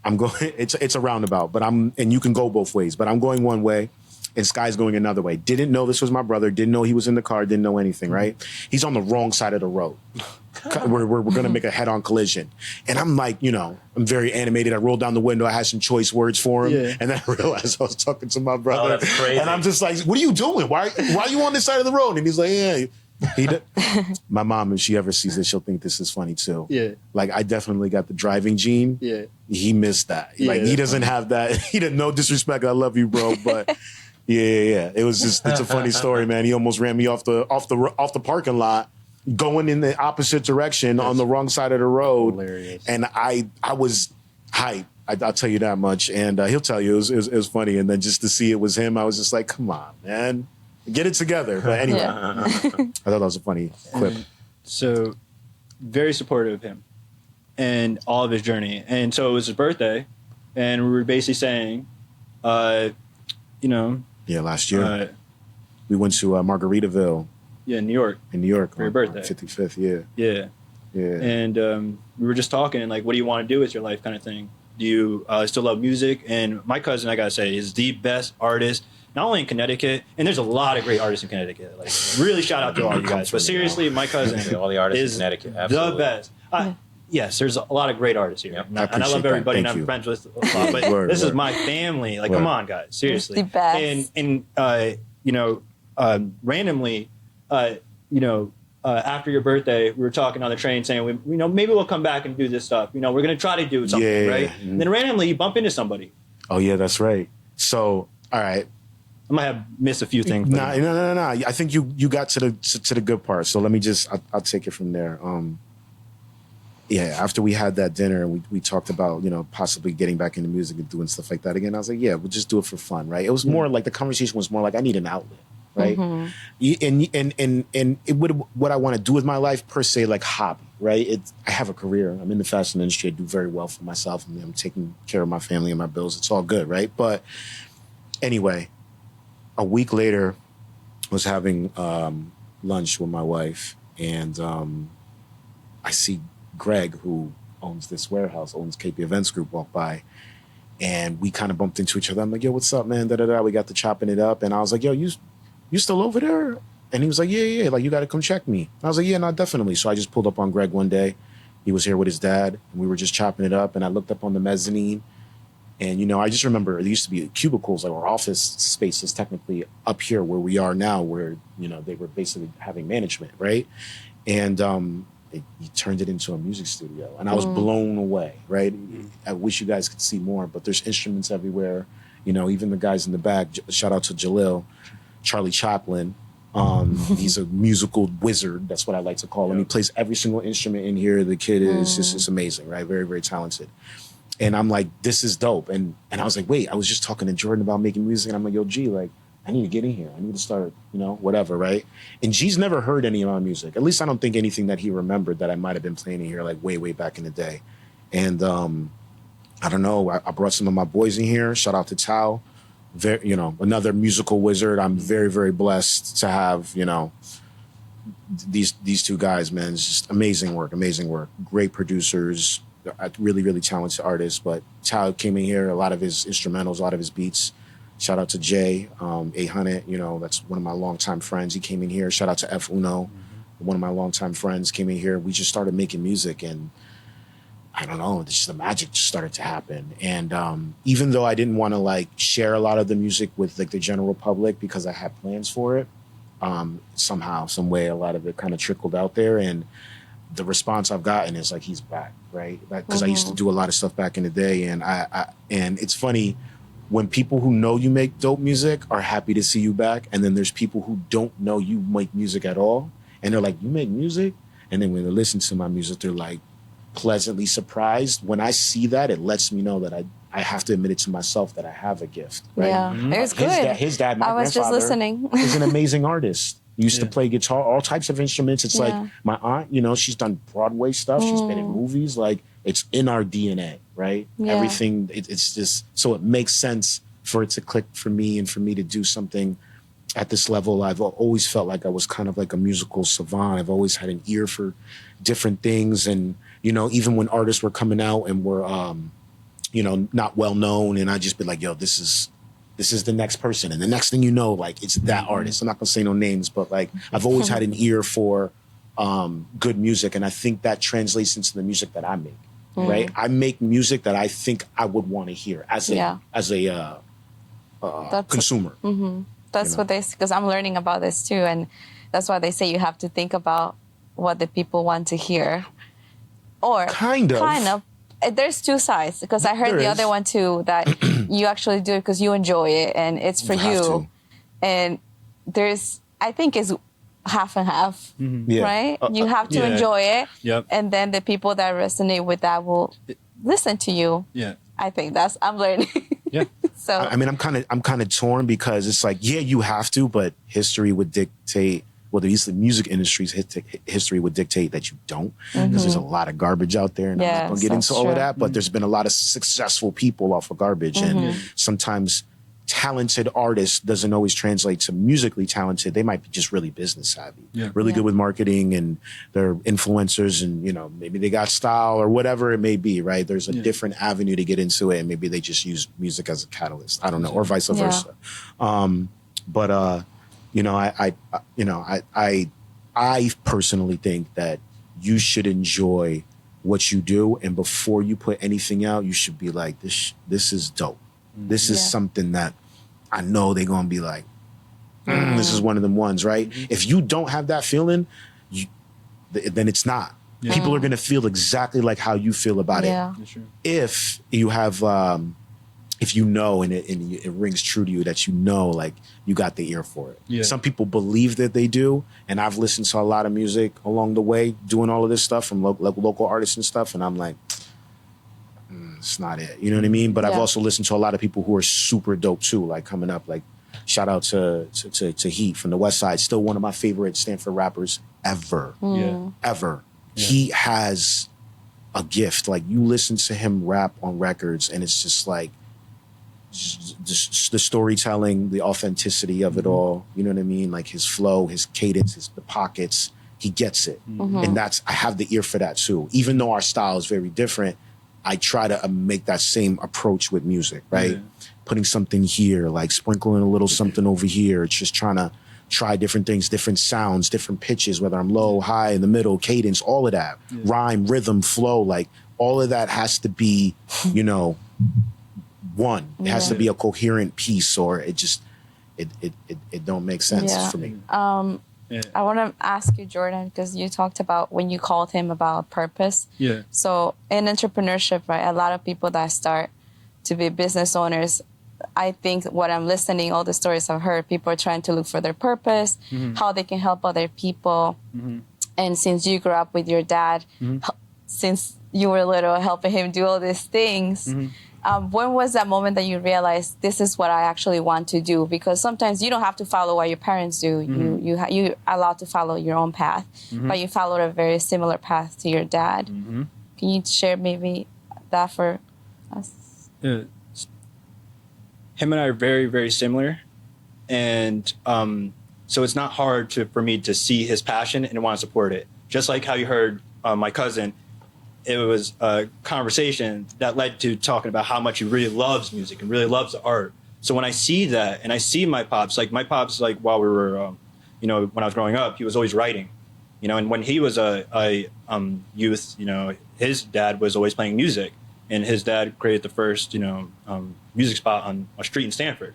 It's a roundabout, and you can go both ways. But I'm going one way, and Sky's going another way. Didn't know this was my brother. Didn't know he was in the car. Didn't know anything. Right? He's on the wrong side of the road. We're going to make a head-on collision. And I'm like, I'm very animated. I rolled down the window. I had some choice words for him. Yeah. And then I realized I was talking to my brother. Oh, that's crazy. And I'm just like, what are you doing? Why are you on this side of the road? And he's like, yeah. My mom, if she ever sees this, she'll think this is funny too. Yeah. Like, I definitely got the driving gene. Yeah. He missed that. Yeah. Like, he doesn't have that. He didn't, no disrespect. I love you, bro. But yeah. It's a funny story, man. He almost ran me off the parking lot, going in the opposite direction on the wrong side of the road. Hilarious. And I was hyped. I'll tell you that much. And he'll tell you it was funny. And then just to see it was him, I was just like, come on, man. Get it together. But anyway, I thought that was a funny quip. So very supportive of him and all of his journey. And so it was his birthday. And we were basically saying, Yeah, last year. We went to Margaritaville. Yeah, in New York. In New York. For your birthday. 55th, yeah. Yeah. Yeah. And we were just talking, and like, what do you want to do with your life kind of thing? Do you still love music? And my cousin, I got to say, is the best artist, not only in Connecticut, and there's a lot of great artists in Connecticut. Like, really shout out to all you guys. But seriously, my cousin all the artists is in Connecticut, absolutely. the best. Yes, there's a lot of great artists here. Yep. And I love everybody, and I'm friends with a lot, but this is my family. Like, come on, guys. Seriously. The best. And randomly, after your birthday, we were talking on the train saying, maybe we'll come back and do this stuff. We're going to try to do something, right? And then randomly you bump into somebody. Oh, yeah, that's right. So, all right. I might have missed a few things. No. I think you got to the good part. So let me I'll take it from there. After we had that dinner and we talked about, possibly getting back into music and doing stuff like that again, I was like, yeah, we'll just do it for fun, right? It was more like the conversation was more like, I need an outlet. Right. And what I want to do with my life per se, like hobby, right? I have a career. I'm in the fashion industry. I do very well for myself. I mean, I'm taking care of my family and my bills. It's all good. Right. But anyway, a week later, I was having lunch with my wife, and I see Greg, who owns this warehouse, owns KP Events Group, walk by. And we kind of bumped into each other. I'm like, yo, what's up, man? We got to chopping it up. And I was like, yo, you still over there? And he was like, yeah. Like, you got to come check me. I was like, yeah, no, definitely. So I just pulled up on Greg one day. He was here with his dad, and we were just chopping it up. And I looked up on the mezzanine. And, I just remember there used to be cubicles or office spaces technically up here where we are now, where, they were basically having management, right? And he turned it into a music studio. And I was blown away, right? I wish you guys could see more, but there's instruments everywhere. Even the guys in the back, shout out to Jalil, Charlie Chaplin. He's a musical wizard. That's what I like to call him. He plays every single instrument in here. The kid is just amazing, right? Very, very talented. And I'm like, this is dope. And I was like, wait, I was just talking to Jordan about making music. And I'm like, yo, G, like, I need to get in here. I need to start, whatever, right? And G's never heard any of my music. At least I don't think anything that he remembered that I might have been playing in here, like way, way back in the day. And I don't know. I brought some of my boys in here. Shout out to Tao. Very, another musical wizard. I'm very, very blessed to have, these two guys, man. It's just amazing work. Great producers. really, really talented artist. But Tyler came in here, a lot of his instrumentals, a lot of his beats. Shout out to Jay, 800, that's one of my longtime friends. He came in here. Shout out to F Uno, one of my longtime friends came in here. We just started making music, and I don't know, just the magic just started to happen. And even though I didn't want to like share a lot of the music with like the general public because I had plans for it, somehow, some way, a lot of it kind of trickled out there. And the response I've gotten is like, he's back, right? Because I used to do a lot of stuff back in the day. And and it's funny when people who know you make dope music are happy to see you back. And then there's people who don't know you make music at all. And they're like, you make music? And then when they listen to my music, they're like pleasantly surprised. When I see that, it lets me know that I have to admit it to myself that I have a gift, right? Yeah, it was good. His dad, my I was just grandfather, listening. is an amazing artist. He used to play guitar, all types of instruments. It's like my aunt, she's done Broadway stuff. She's been in movies. Like, it's in our DNA, right? Yeah. Everything, it's just, so it makes sense for it to click for me and for me to do something at this level. I've always felt like I was kind of like a musical savant. I've always had an ear for different things. And, even when artists were coming out and were, not well known, and I'd just be like, yo, this is the next person. And the next thing you know, like, it's that artist. I'm not gonna say no names, but like, I've always had an ear for good music. And I think that translates into the music that I make, right? I make music that I think I would want to hear as a consumer. That's what because I'm learning about this too. And that's why they say you have to think about what the people want to hear. Or kind of. There's two sides, because I heard the other one too, that you actually do it because you enjoy it and it's for you. And I think is half and half, right? You have to enjoy it. Yep. And then the people that resonate with that will listen to you. Yeah. I think I'm learning. Yeah. So I mean, I'm kind of torn, because it's like, yeah, you have to, but history would dictate. Well, the music industry's history would dictate that you don't, because there's a lot of garbage out there, and I'm not gonna get into all of that. But there's been a lot of successful people off of garbage, and sometimes talented artists doesn't always translate to musically talented. They might be just really business savvy, really good with marketing, and they're influencers, and maybe they got style or whatever it may be. Right? There's a different avenue to get into it, and maybe they just use music as a catalyst. I don't know, or vice versa. I personally think that you should enjoy what you do, and before you put anything out, you should be like, this is dope. This is something that I know they're gonna be like, this is one of them ones, right? If you don't have that feeling, then it's not. People are gonna feel exactly like how you feel about it. If you have, if you know, and it rings true to you that like you got the ear for it. Yeah. Some people believe that they do, and I've listened to a lot of music along the way, doing all of this stuff from local artists and stuff, and I'm like, it's not it. You know what I mean? But I've also listened to a lot of people who are super dope too, like coming up. Like, shout out to Heat from the West Side, still one of my favorite Stanford rappers ever. Ever. Yeah. He has a gift. Like, you listen to him rap on records, and it's just like, the storytelling, the authenticity of it all. You know what I mean? Like, his flow, his cadence, the pockets, he gets it. And I have the ear for that too. Even though our style is very different, I try to make that same approach with music, right? Yeah. Putting something here, like sprinkling a little something over here. It's just trying to try different things, different sounds, different pitches, whether I'm low, high, in the middle, cadence, all of that. Yeah. Rhyme, rhythm, flow, like all of that has to be, one. It has to be a coherent piece, or it just it don't make sense for me. I want to ask you, Jordan, because you talked about when you called him about purpose. Yeah. So in entrepreneurship, right, a lot of people that start to be business owners, I think what I'm listening, all the stories I've heard, people are trying to look for their purpose, how they can help other people. And since you grew up with your dad, since you were little, helping him do all these things, when was that moment that you realized this is what I actually want to do? Because sometimes you don't have to follow what your parents do. You're allowed to follow your own path, but you followed a very similar path to your dad. Can you share maybe that for us? Him and I are very, very similar. And so it's not hard for me to see his passion and want to support it. Just like how you heard my cousin, it was a conversation that led to talking about how much he really loves music and really loves the art. So when I see that, and I see my pops, like while we were, when I was growing up, he was always writing, and when he was a youth, his dad was always playing music, and his dad created the first, music spot on a street in Stanford,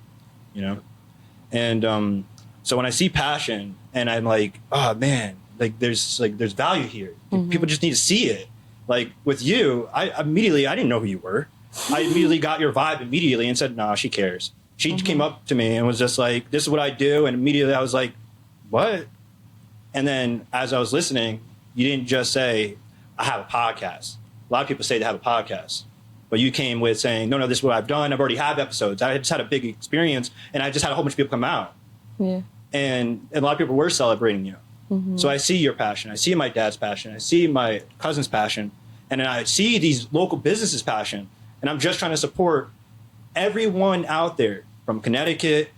and so when I see passion, and I'm like, oh man, like there's value here. People just need to see it. Like with you, I didn't know who you were. I immediately got your vibe immediately and said, "No, she cares." She came up to me and was just like, "This is what I do," and immediately I was like, "What?" And then as I was listening, you didn't just say, "I have a podcast." A lot of people say they have a podcast, but you came with saying, "No, this is what I've done. I've already had episodes. I just had a big experience, and I just had a whole bunch of people come out." Yeah. And a lot of people were celebrating you. So I see your passion. I see my dad's passion. I see my cousin's passion. And then I see these local businesses' passion. And I'm just trying to support everyone out there from Connecticut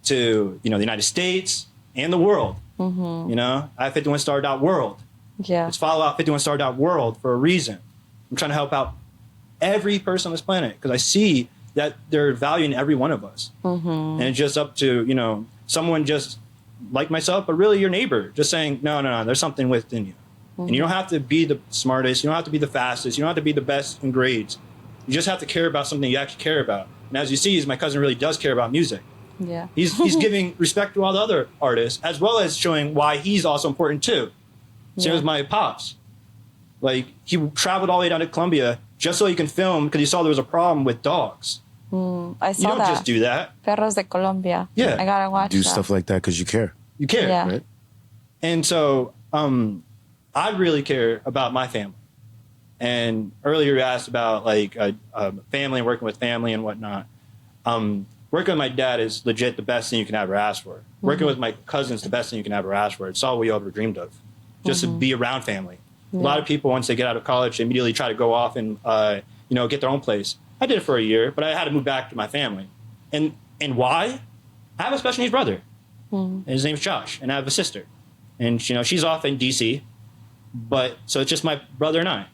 to, the United States and the world. I have 51star.world. Yeah. Let's follow out 51star.world for a reason. I'm trying to help out every person on this planet because I see that there's value in every one of us. And it's just up to, someone just like myself, but really your neighbor, just saying, no, there's something within you. And you don't have to be the smartest. You don't have to be the fastest. You don't have to be the best in grades. You just have to care about something you actually care about. And as you see, my cousin really does care about music. Yeah. He's giving respect to all the other artists, as well as showing why he's also important too. Same as my pops. Like, he traveled all the way down to Colombia just so he can film because he saw there was a problem with dogs. I saw You don't that. just do that. Perros de Colombia. Yeah. I gotta watch Do that. stuff like that because you care. You care. Yeah. Right? And so I really care about my family. And earlier you asked about family and working with family and whatnot. Working with my dad is legit the best thing you can ever ask for. Working with my cousins the best thing you can ever ask for. It's all we ever dreamed of. Just to be around family. A lot of people, once they get out of college, they immediately try to go off and get their own place. I did it for a year, but I had to move back to my family. And why? I have a special needs brother. And his name's Josh, and I have a sister. And she's off in DC, so it's just my brother and I.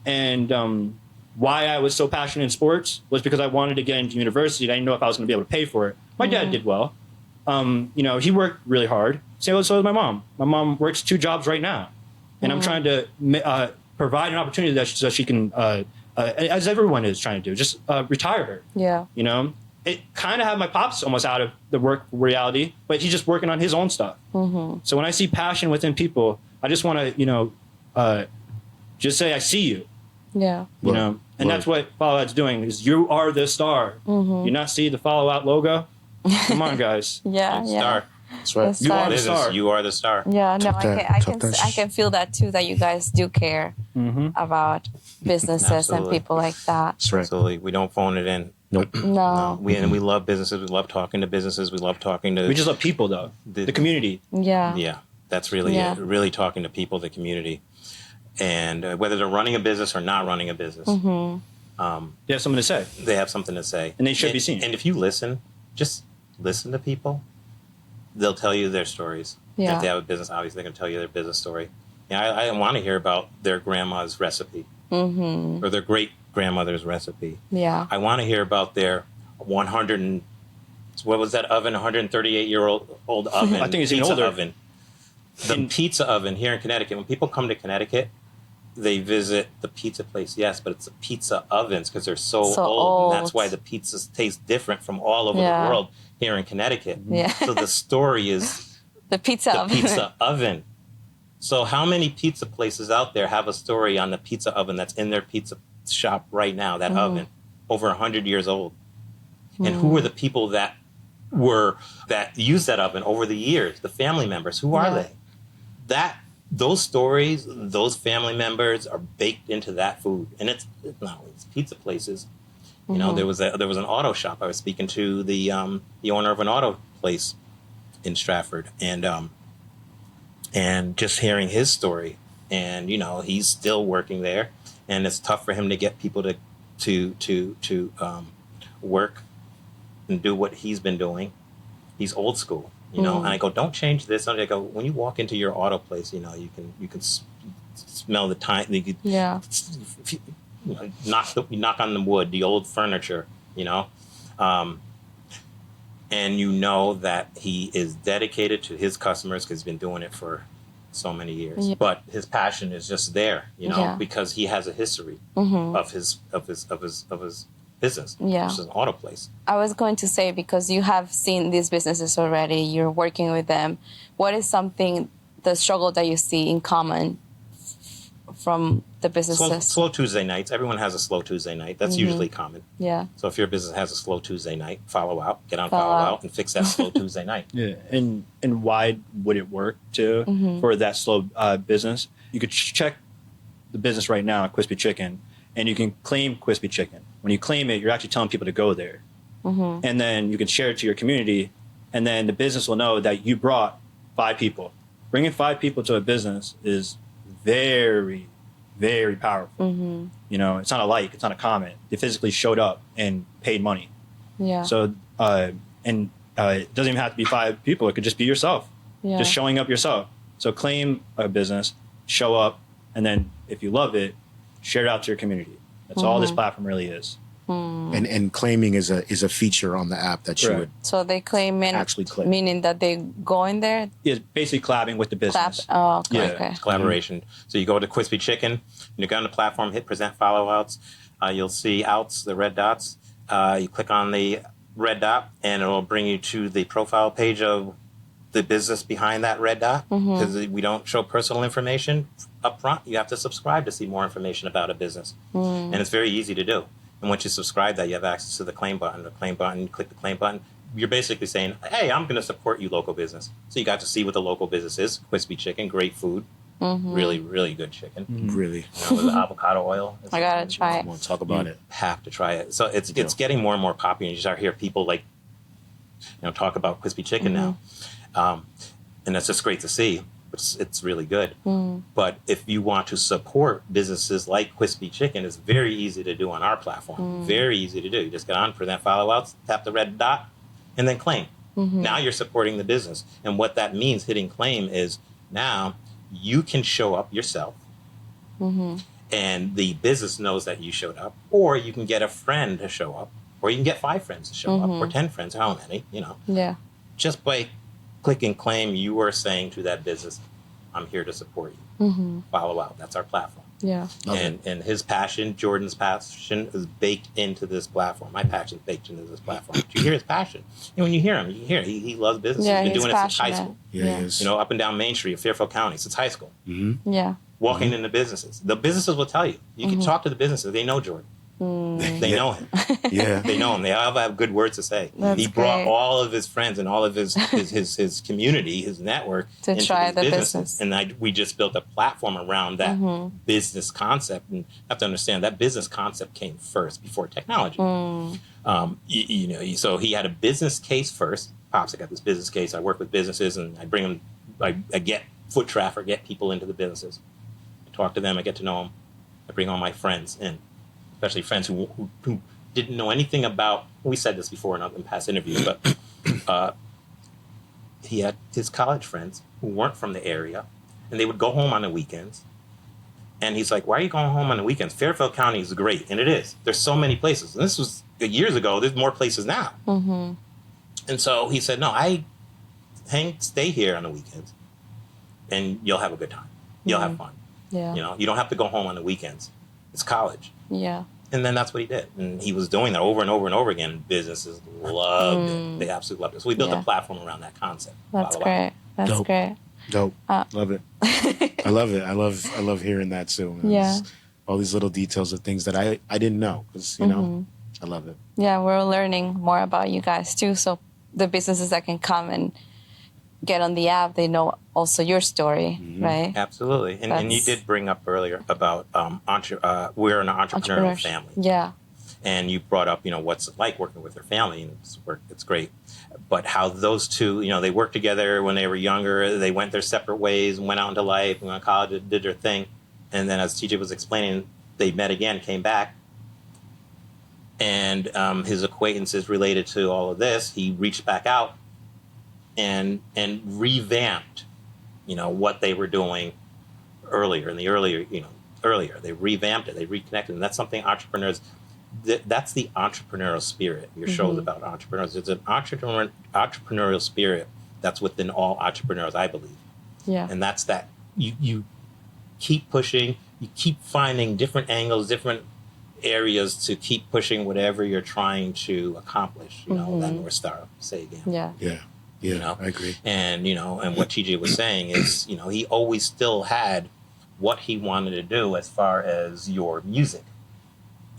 And why I was so passionate in sports was because I wanted to get into university. And I didn't know if I was going to be able to pay for it. My dad did well. He worked really hard. So does my mom. My mom works 2 jobs right now, and I'm trying to provide an opportunity so she can, as everyone is trying to do, just retire her. Yeah. It kind of had my pops almost out of the work reality, but he's just working on his own stuff. So when I see passion within people, I just want to, just say, I see you. Yeah. And that's what Follow Out's doing is you are the star. You not see the Follow Out logo? Come on, guys. Yeah. Good Yeah. star. That's right. Yes, You are sir. the star. You are the star. Yeah, no, Tough that- I tough that can feel that too. That you guys do care about businesses and Absolutely. people like that. That's right. Absolutely. We don't phone it in. Nope. No. We love businesses. We love talking to businesses. We love talking to. We just love people, though. The community. Yeah. Yeah, that's really Yeah. it. Really talking to people, the community, and whether they're running a business or not running a business, They have something to say. they have something to say, And they should be seen. And if you listen, just listen to people. They'll tell you their stories. Yeah. And if they have a business, obviously they're going to tell you their business story. Yeah, I want to hear about their grandma's recipe or their great grandmother's recipe. Yeah. I want to hear about their 100 and what was that oven? 138-year-old oven. I think it's even pizza older. oven. The pizza oven here in Connecticut. When people come to Connecticut, they visit the pizza place. Yes, but it's the pizza ovens because they're so old. And that's why the pizzas taste different from all over Yeah. the world here in Connecticut. Yeah. So the story is The pizza the oven. pizza oven. So how many pizza places out there have a story on the pizza oven that's in their pizza shop right now, that oven, over 100 years old? And who were the people that used that oven over the years? The family members. Who are they? Those stories, those family members are baked into that food. And it's not only pizza places. You know, there was an auto shop. I was speaking to the owner of an auto place in Stratford, and just hearing his story, and he's still working there, and it's tough for him to get people to work and do what he's been doing. He's old school, and I go, don't change this. And I go, when you walk into your auto place, you can smell the time. You could, Yeah. you know, knock on the wood, the old furniture, you know, and you know that he is dedicated to his customers because he's been doing it for so many years. Yeah. But his passion is just there, you know, Yeah. because he has a history Mm-hmm. of his business, Yeah. which is an auto place. I was going to say, because you have seen these businesses already, you're working with them. What is something, the struggle that you see in common from the businesses? Slow Tuesday nights. Everyone has a slow Tuesday night. That's usually common. Yeah. So if your business has a slow Tuesday night, get on Follow follow out. out and fix that slow Tuesday night. Yeah, and why would it work too for that slow business? You could check the business right now at Crispy Chicken, and you can claim Crispy Chicken. When you claim it, you're actually telling people to go there, and then you can share it to your community, and then the business will know that you brought 5 people. Bringing 5 people to a business is very, very powerful. You know, it's not a like, it's not a comment. They physically showed up and paid money. Yeah. So, it doesn't even have to be 5 people. It could just be yourself, yeah. just showing up yourself. So claim a business, show up, and then if you love it, share it out to your community. That's all this platform really is. And claiming is a feature on the app that you Correct. would So they claim in, actually click. meaning that they go in there, It's basically collabing with the clap. business. Oh, okay. Yeah. Okay. Collaboration. So you go to Crispy Chicken, you go on the platform, hit present follow outs. You'll see outs, the red dots. You click on the red dot, and it'll bring you to the profile page of the business behind that red dot. Because we don't show personal information up front. You have to subscribe to see more information about a business. And it's very easy to do. And once you subscribe that, you have access to the claim button. You click the claim button. You're basically saying, hey, I'm going to support you, local business. So you got to see what the local business is. Crispy Chicken, great food. Really, really good chicken. really You know, with the avocado oil. I gotta try it. want to talk about it. Have to try it. So it's getting more and more popular. You start hear people like, talk about crispy chicken now, and that's just great to see. It's really good. But if you want to support businesses like Crispy Chicken, it's very easy to do on our platform. Very easy to do. You just get on, present follow outs, tap the red dot, and then claim. Now you're supporting the business. And what that means, hitting claim, is now you can show up yourself. And the business knows that you showed up. Or you can get a friend to show up. Or you can get 5 friends to show up. Or 10 friends, how many, Yeah. Just by clicking claim, you are saying to that business, I'm here to support you. Follow out. That's our platform. Yeah. And his passion, Jordan's passion, is baked into this platform. My passion is baked into this platform. But you hear his passion. And when you hear him, he loves business. Yeah, He's been he's doing it since high passionate. school. Yeah, he is. Up and down Main Street of Fairfield County since high school. Yeah. Walking into businesses. The businesses will tell you. You can talk to the businesses. They know Jordan. They know him. Yeah. They know him. They all have good words to say. That's He brought great. all of his friends and all of his community, his network, To into try his the businesses. business. And we just built a platform around that business concept. And you have to understand that business concept came first before technology. So he had a business case first. Pops, I got this business case. I work with businesses, and I bring them. I get foot traffic, get people into the businesses. I talk to them. I get to know them. I bring all my friends in, especially friends who didn't know anything about. We said this before in past interviews, but he had his college friends who weren't from the area, and they would go home on the weekends. And he's like, "Why are you going home on the weekends? Fairfield County is great," and it is. There's so many places, and this was years ago. There's more places now. And so he said, "No, stay here on the weekends, and you'll have a good time. You'll have fun. Yeah. You don't have to go home on the weekends. It's college." Yeah. And then that's what he did. And he was doing that over and over and over again. And businesses loved it. They absolutely loved it. So we built a platform around that concept. That's Follow great. That's Dope. great. Dope. Love it. I love it. I love hearing that too. Yeah. All these little details of things that I didn't know, because I love it. Yeah, we're learning more about you guys too. So the businesses that can come and get on the app, they know also your story, right? Absolutely. And you did bring up earlier about we're an entrepreneurial family. Yeah. And you brought up, what's it like working with your family, and it's great. But how those two, they worked together when they were younger. They went their separate ways and went out into life, went to college, did their thing. And then as TJ was explaining, they met again, came back. And his acquaintances related to all of this, he reached back out and revamped, what they were doing earlier, earlier. They revamped it, they reconnected, and that's something entrepreneurs. That's the entrepreneurial spirit. Your show's about entrepreneurs. It's an entrepreneurial spirit that's within all entrepreneurs, I believe. Yeah. And that's that you keep pushing, you keep finding different angles, different areas to keep pushing whatever you're trying to accomplish. You know, that North Star. Say again. Yeah. Yeah. Yeah, I agree. And, and what TJ was saying is, he always still had what he wanted to do as far as your music.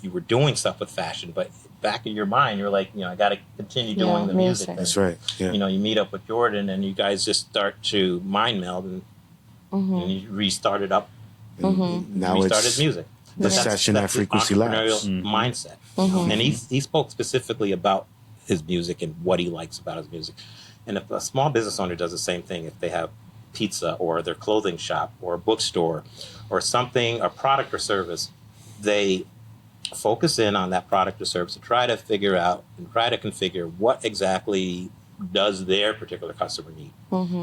You were doing stuff with fashion, but back in your mind, you're like, I got to continue doing the music thing. That's right. Yeah. You meet up with Jordan and you guys just start to mind meld and you restart it up. Now restart it's his music. the session at Frequency Labs. Mindset. And he spoke specifically about his music and what he likes about his music. And if a small business owner does the same thing, if they have pizza or their clothing shop or a bookstore or something, a product or service, they focus in on that product or service to try to figure out and try to configure what exactly does their particular customer need.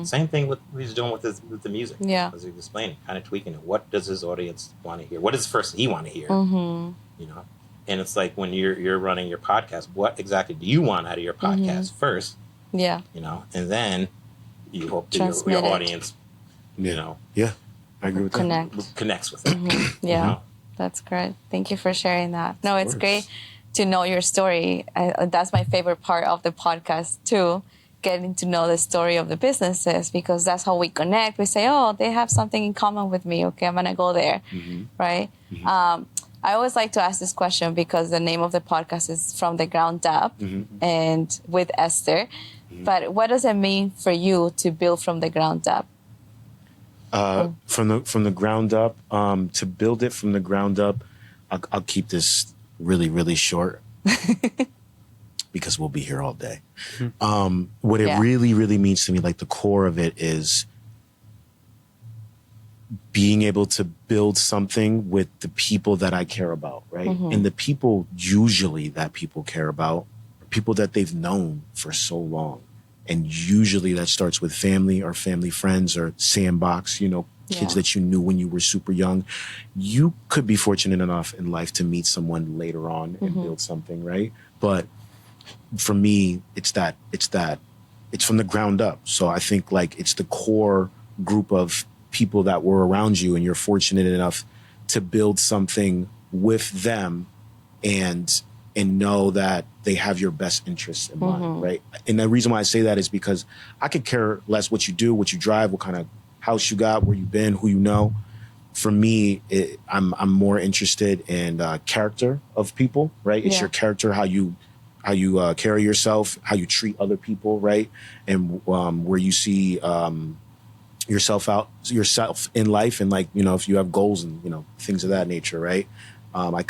Same thing with what he's doing with the music. Yeah. As he's explaining, kind of tweaking it. What does his audience want to hear? What is first he want to hear? And it's like when you're running your podcast, what exactly do you want out of your podcast first? Yeah. And then you hope that your audience, Yeah, I agree with that. connects with it. Yeah. That's great. Thank you for sharing that. No, it's great to know your story. That's my favorite part of the podcast too, getting to know the story of the businesses, because that's how we connect. We say, oh, they have something in common with me. Okay, I'm going to go there. Right? I always like to ask this question because the name of the podcast is From the Ground Up and with Esther. But what does it mean for you to build from the ground up? From the ground up, to build it from the ground up, I'll keep this really, really short because we'll be here all day. What it really, really means to me, like the core of it, is being able to build something with the people that I care about, right? And the people usually that people care about are people that they've known for so long. And usually that starts with family or family friends or sandbox, kids that you knew when you were super young. You could be fortunate enough in life to meet someone later on and build something, right? But for me, it's from the ground up. So I think like it's the core group of people that were around you and you're fortunate enough to build something with them and know that they have your best interests in mind, right? And the reason why I say that is because I could care less what you do, what you drive, what kind of house you got, where you've been, who you know. For me, I'm more interested in character of people, right? It's your character, how you carry yourself, how you treat other people, right? And where you see yourself in life, and like if you have goals and things of that nature, right? I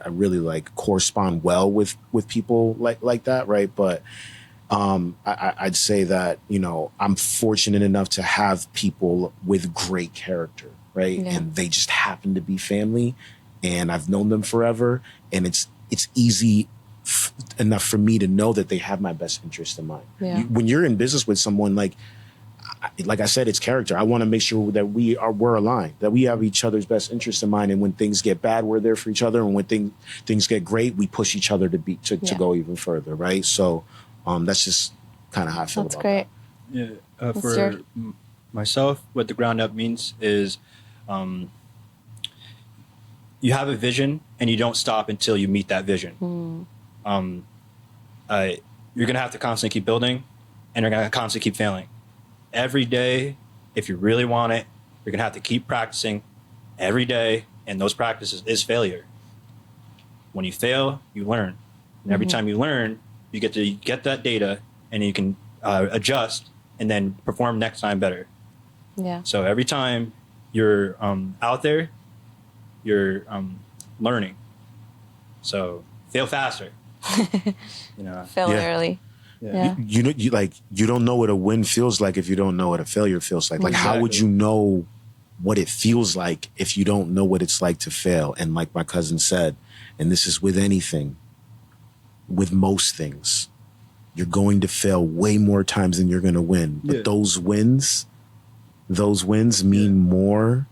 really like correspond well with people like that, right? But I'd say that I'm fortunate enough to have people with great character, right? And they just happen to be family, and I've known them forever, and it's easy enough for me to know that they have my best interest in mind. When you're in business with someone, like I said, it's character. I want to make sure that we're aligned, that we have each other's best interest in mind. And when things get bad, we're there for each other. And when things get great, we push each other to go even further, right? So that's just kind of how I feel about great. that. Yeah, for myself, what the ground up means is you have a vision and you don't stop until you meet that vision. You're going to have to constantly keep building, and you're going to constantly keep failing. Every day, if you really want it, you're going to have to keep practicing every day, and those practices is failure. When you fail, you learn. And every time you learn, you get to get that data, and you can adjust and then perform next time better. Yeah. So every time you're out there, you're learning. So fail faster. Fail early. Yeah. You don't know what a win feels like if you don't know what a failure feels like. Like, how would you know what it feels like if you don't know what it's like to fail? And like my cousin said, and this is with anything, with most things, you're going to fail way more times than you're going to win. But those wins, those wins mean more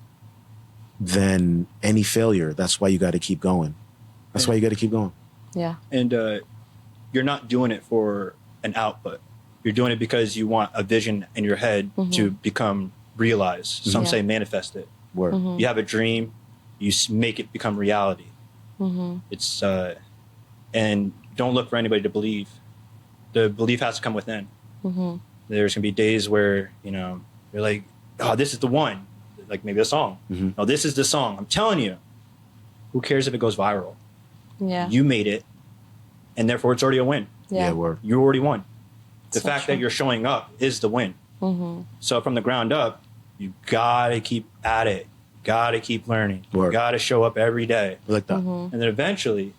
than any failure. That's why you got to keep going. That's why you got to keep going. Yeah. And you're not doing it for an output. You're doing it because you want a vision in your head to become realized. Some say manifest it. Word. You have a dream, you make it become reality. It's and don't look for anybody to believe. The belief has to come within. There's gonna be days where you're like, oh, this is the one, like maybe a song. No, this is the song. I'm telling you. Who cares if it goes viral? Yeah. You made it, and therefore it's already a win. Yeah, word. You already won. The So fact true. that you're showing up is the win. So from the ground up, you gotta keep at it. Gotta keep learning. Word. You gotta show up every day. I like that. And then eventually,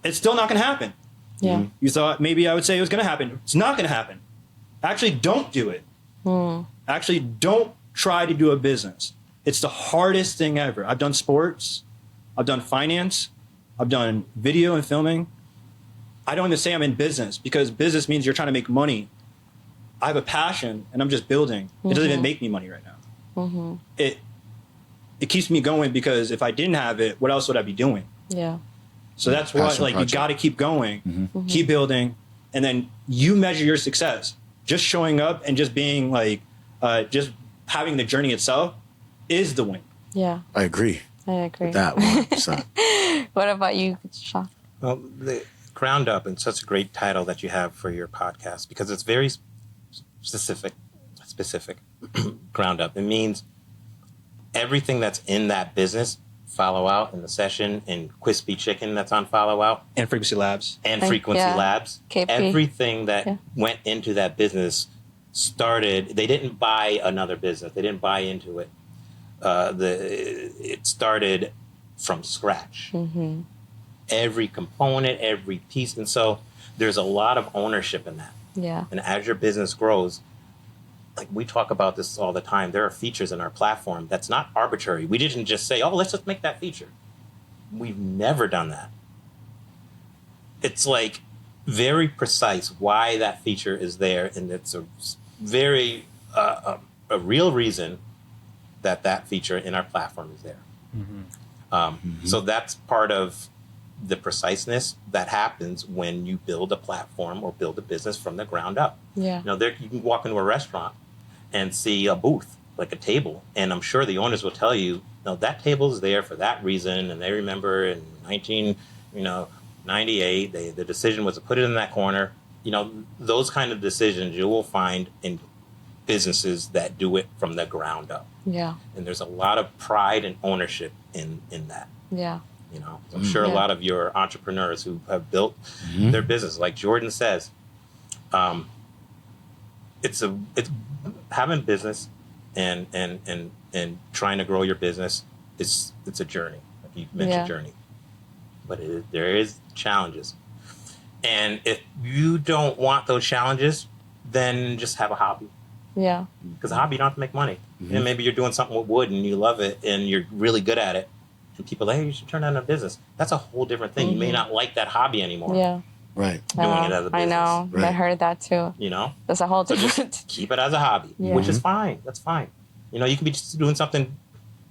it's still not gonna happen. Yeah. You thought maybe I would say it was gonna happen. It's not gonna happen. Actually, don't do it. Actually, don't try to do a business. It's the hardest thing ever. I've done sports. I've done finance. I've done video and filming. I don't even say I'm in business because business means you're trying to make money. I have a passion and I'm just building. It doesn't even make me money right now. It keeps me going because if I didn't have it, what else would I be doing? Yeah. So that's why Passion like project. you got to keep going, keep building, and then you measure your success. Just showing up and just being like, just having the journey itself is the win. Yeah. I agree. I agree. That 100%. What about you, Chuck? Well, the Ground Up is such a great title that you have for your podcast because it's very specific. Ground Up. It means everything that's in that business, Follow Out in the session, and Crispy Chicken that's on Follow Out, And Frequency Labs. and And- Frequency yeah. Labs. KP. Everything that Yeah. went into that business started. They didn't buy another business. They didn't buy into it. It started from scratch. Every component, every piece, and so there's a lot of ownership in that. Yeah. And as your business grows, like we talk about this all the time, there are features in our platform that's not arbitrary. We didn't just say, oh, let's just make that feature. We've never done that. It's like very precise why that feature is there, and it's a very a real reason that feature in our platform is there. So that's part of the preciseness that happens when you build a platform or build a business from the ground up. Yeah. You can walk into a restaurant and see a booth, like a table, and I'm sure the owners will tell you, no, that table is there for that reason, and they remember in 1998, the decision was to put it in that corner. Those kind of decisions you will find in businesses that do it from the ground up, Yeah. and there's a lot of pride and ownership in that. Yeah. I'm sure a Yeah. lot of your entrepreneurs who have built their business, like Jordan says, it's having business and trying to grow your business. It's a journey. Like you mentioned, Yeah. journey, but there is challenges, and if you don't want those challenges, then just have a hobby. Yeah. Because a hobby, you don't have to make money. And maybe you're doing something with wood and you love it and you're really good at it. And people are like, hey, you should turn that into a business. That's a whole different thing. You may not like that hobby anymore. Yeah. Right. Doing it as a I business. know. I Right. heard that too. That's a whole So just different. keep it as a hobby, Yeah. which is fine. That's fine. You can be just doing something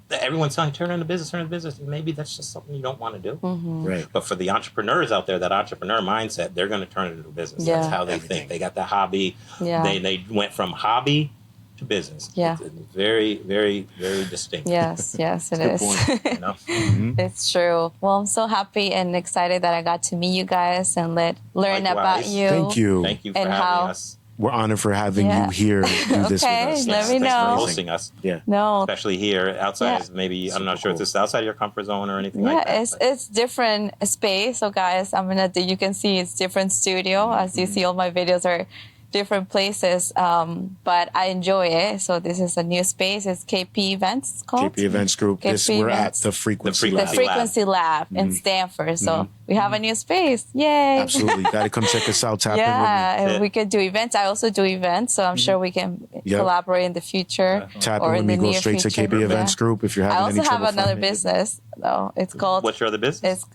that everyone's telling, turn it into business, turn it into business. And maybe that's just something you don't want to do. Right. But for the entrepreneurs out there, that entrepreneur mindset, they're going to turn it into a business. Yeah. That's how they think. They got that hobby. Yeah. They went from hobby to business. Yeah. It's very, very, very distinct. Yes, it Good is. point. It's true. Well, I'm so happy and excited that I got to meet you guys and learn about Likewise. you. Thank you. Thank you for And having how- us. We're honored for having Yeah. you here do this Okay, with us. let me Thanks know. for hosting us, Yeah. No, especially here. Outside Yeah. is maybe, I'm not Super sure if cool. this is outside your comfort zone or anything yeah, like that. but- it's different space. So guys, you can see it's different studio. As you see, all my videos are different places. But I enjoy it. So this is a new space. It's KP Events it's called. KP Events Group. KP We're Events. at the Frequency The Lab. Frequency Lab in Stanford. So we have a new space. Yay. Absolutely. Got to come check us out. Tap in with me. Yeah, and Yeah. we could do events. I also do events, so I'm sure we can Yep. collaborate in the future. Tap or in with in me. the Go near straight to future. KP Events Yeah. Group if you're I having also any have trouble another finding it. business, though. It's called What's your other business?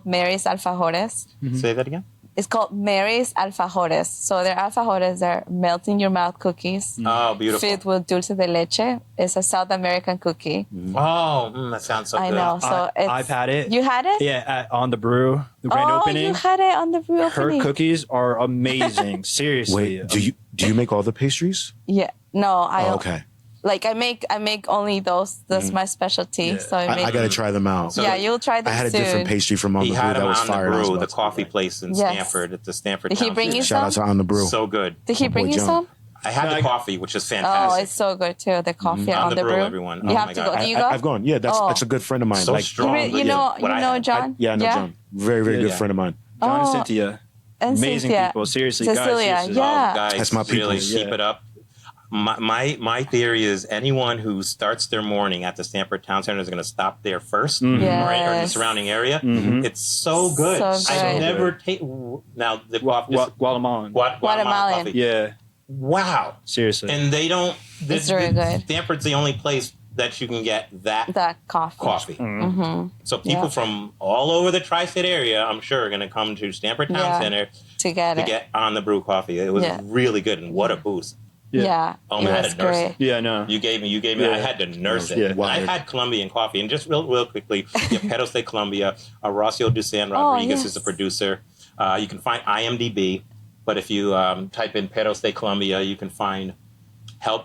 Mary's Alfajores. Say that again. It's called Mary's Alfajores. So they're alfajores. They're melt in your mouth cookies. Oh, beautiful. Filled with dulce de leche. It's a South American cookie. Oh, that sounds so I good. know. So I've had it. You had it? Yeah, on the brew, the grand opening. You had it on the brew Her opening. cookies are amazing. Seriously. Wait, do you make all the pastries? Yeah. No, I Oh, okay. like I make only those. That's my specialty. Yeah. So I make. I got to try them out. yeah, you'll try them I had a soon. different pastry from On He the Brew had that him was on fire. the I was brew, about the to- coffee place in Yes. Stanford, at the Stanford Did he Town bring you Center. Shout out to On the Brew. So good. Did he My bring boy you John. some? I had the coffee, which is Oh, fantastic. it's so good too. The coffee On the brew, everyone. You Oh have my to God. go. Do you go? I've gone. Yeah, that's a good friend of mine. So like, strong. You know John? I know John. Very, very good Yeah. friend of mine. John and Oh, Cynthia. and Amazing Cynthia. people. Seriously, Cecilia, guys. Seriously. yeah. Oh, guys, That's my really peoples. keep Yeah. it up. My theory is anyone who starts their morning at the Stanford Town Center is going to stop there first, or in the Yes. surrounding area. Mhm. It's so good. So I good. never take now the Guatemalan. Guatemalan Guatemalan. coffee. Yeah. Wow. Seriously. And they don't. It's very good. Stanford's the only place that you can get that That coffee. coffee. Mm-hmm. So people Yeah. from all over the tri-state area, I'm sure, are going to come to Stanford Town Yeah. Center To get to it. get on the brew coffee. It was Yeah. really good, and what a boost! Yeah. Oh It man, I was had to nurse great. it. Yeah, no. You gave me. Yeah. I had to nurse it. Yeah. And I had Colombian coffee, and just real quickly, you have Pedals de Colombia. Rocio Dusan Rodriguez yes. is the producer. You can find IMDb, but if you type in Pedals de Colombia, you can find help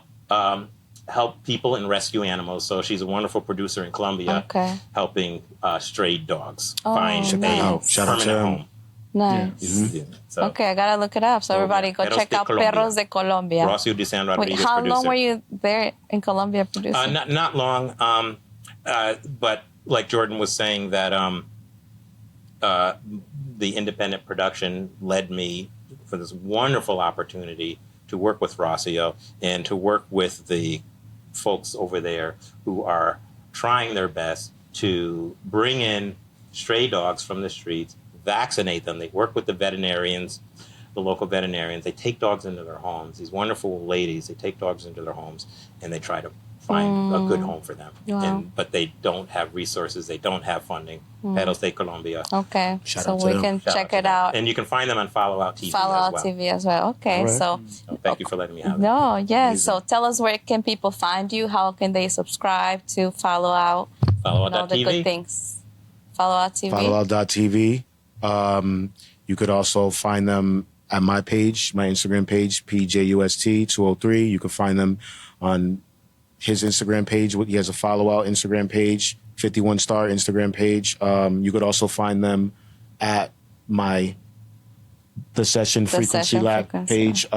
people and rescue animals. So she's a wonderful producer in Colombia, Okay. helping strayed dogs Oh, find Check a that out. Shout out to permanent them. home. Nice. Yeah. So, Okay, I gotta look it up. So everybody go Perros check de out Colombia. Perros de Colombia. Rocio Dusan Wait, Rodriguez, how producer. long were you there in Colombia producing? Not long, but like Jordan was saying, that the independent production led me for this wonderful opportunity to work with Rocio and to work with the folks over there who are trying their best to bring in stray dogs from the streets, vaccinate them. They work with the veterinarians, the local veterinarians. They take dogs into their homes. These wonderful ladies, they take dogs into their homes and they try to find a good home for them. Wow. But they don't have resources. They don't have funding. Pedals de Colombia. Okay, Shout so out to we them. can Shout check out to it them. out. And you can find them on Follow Out TV Follow as Out well. TV as well. Okay, All right. so Thank you for letting me have it. no, yes. So tell us, where can people find you? How can they subscribe to Follow Out? Follow And all Out the good TV. things. Follow Out TV. Followout.tv. You could also find them at my page, my Instagram page, PJUST203. You can find them on his Instagram page. He has a Follow Out Instagram page, 51 Star Instagram page. You could also find them at my The Session Frequency Session Lab Frequency. page.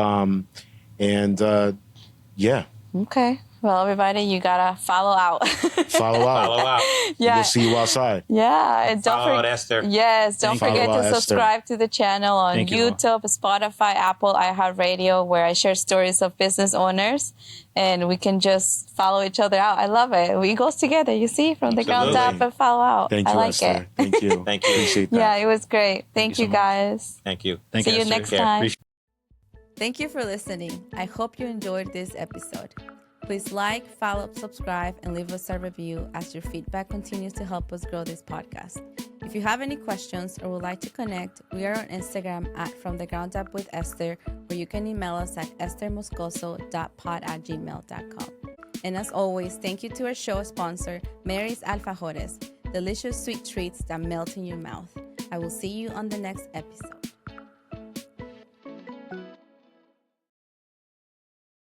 Yeah, Okay. Well, everybody, you gotta follow out. follow out. Follow Out. Yeah. We'll see you outside. Yeah, and don't Follow Out forget. Esther. Yes, don't Thank you. forget Follow to Esther. subscribe to the channel on Thank you all. YouTube, Spotify, Apple, iHeartRadio, where I share stories of business owners, and we can just follow each other out. I love it. We go together. You see, from the ground Absolutely. up and follow out. Thank I you, like Esther. it. Thank you. Thank you. Appreciate that. Yeah, it was great. Thank you you so much. guys. Thank you. Thank See you Esther. next Care. time. Appreciate- Thank you for listening. I hope you enjoyed this episode. Please like, follow, subscribe, and leave us a review, as your feedback continues to help us grow this podcast. If you have any questions or would like to connect, we are on Instagram at From the Ground Up with Esther, or you can email us at esthermoscoso.pod@gmail.com. And as always, thank you to our show sponsor, Mary's Alfajores, delicious sweet treats that melt in your mouth. I will see you on the next episode.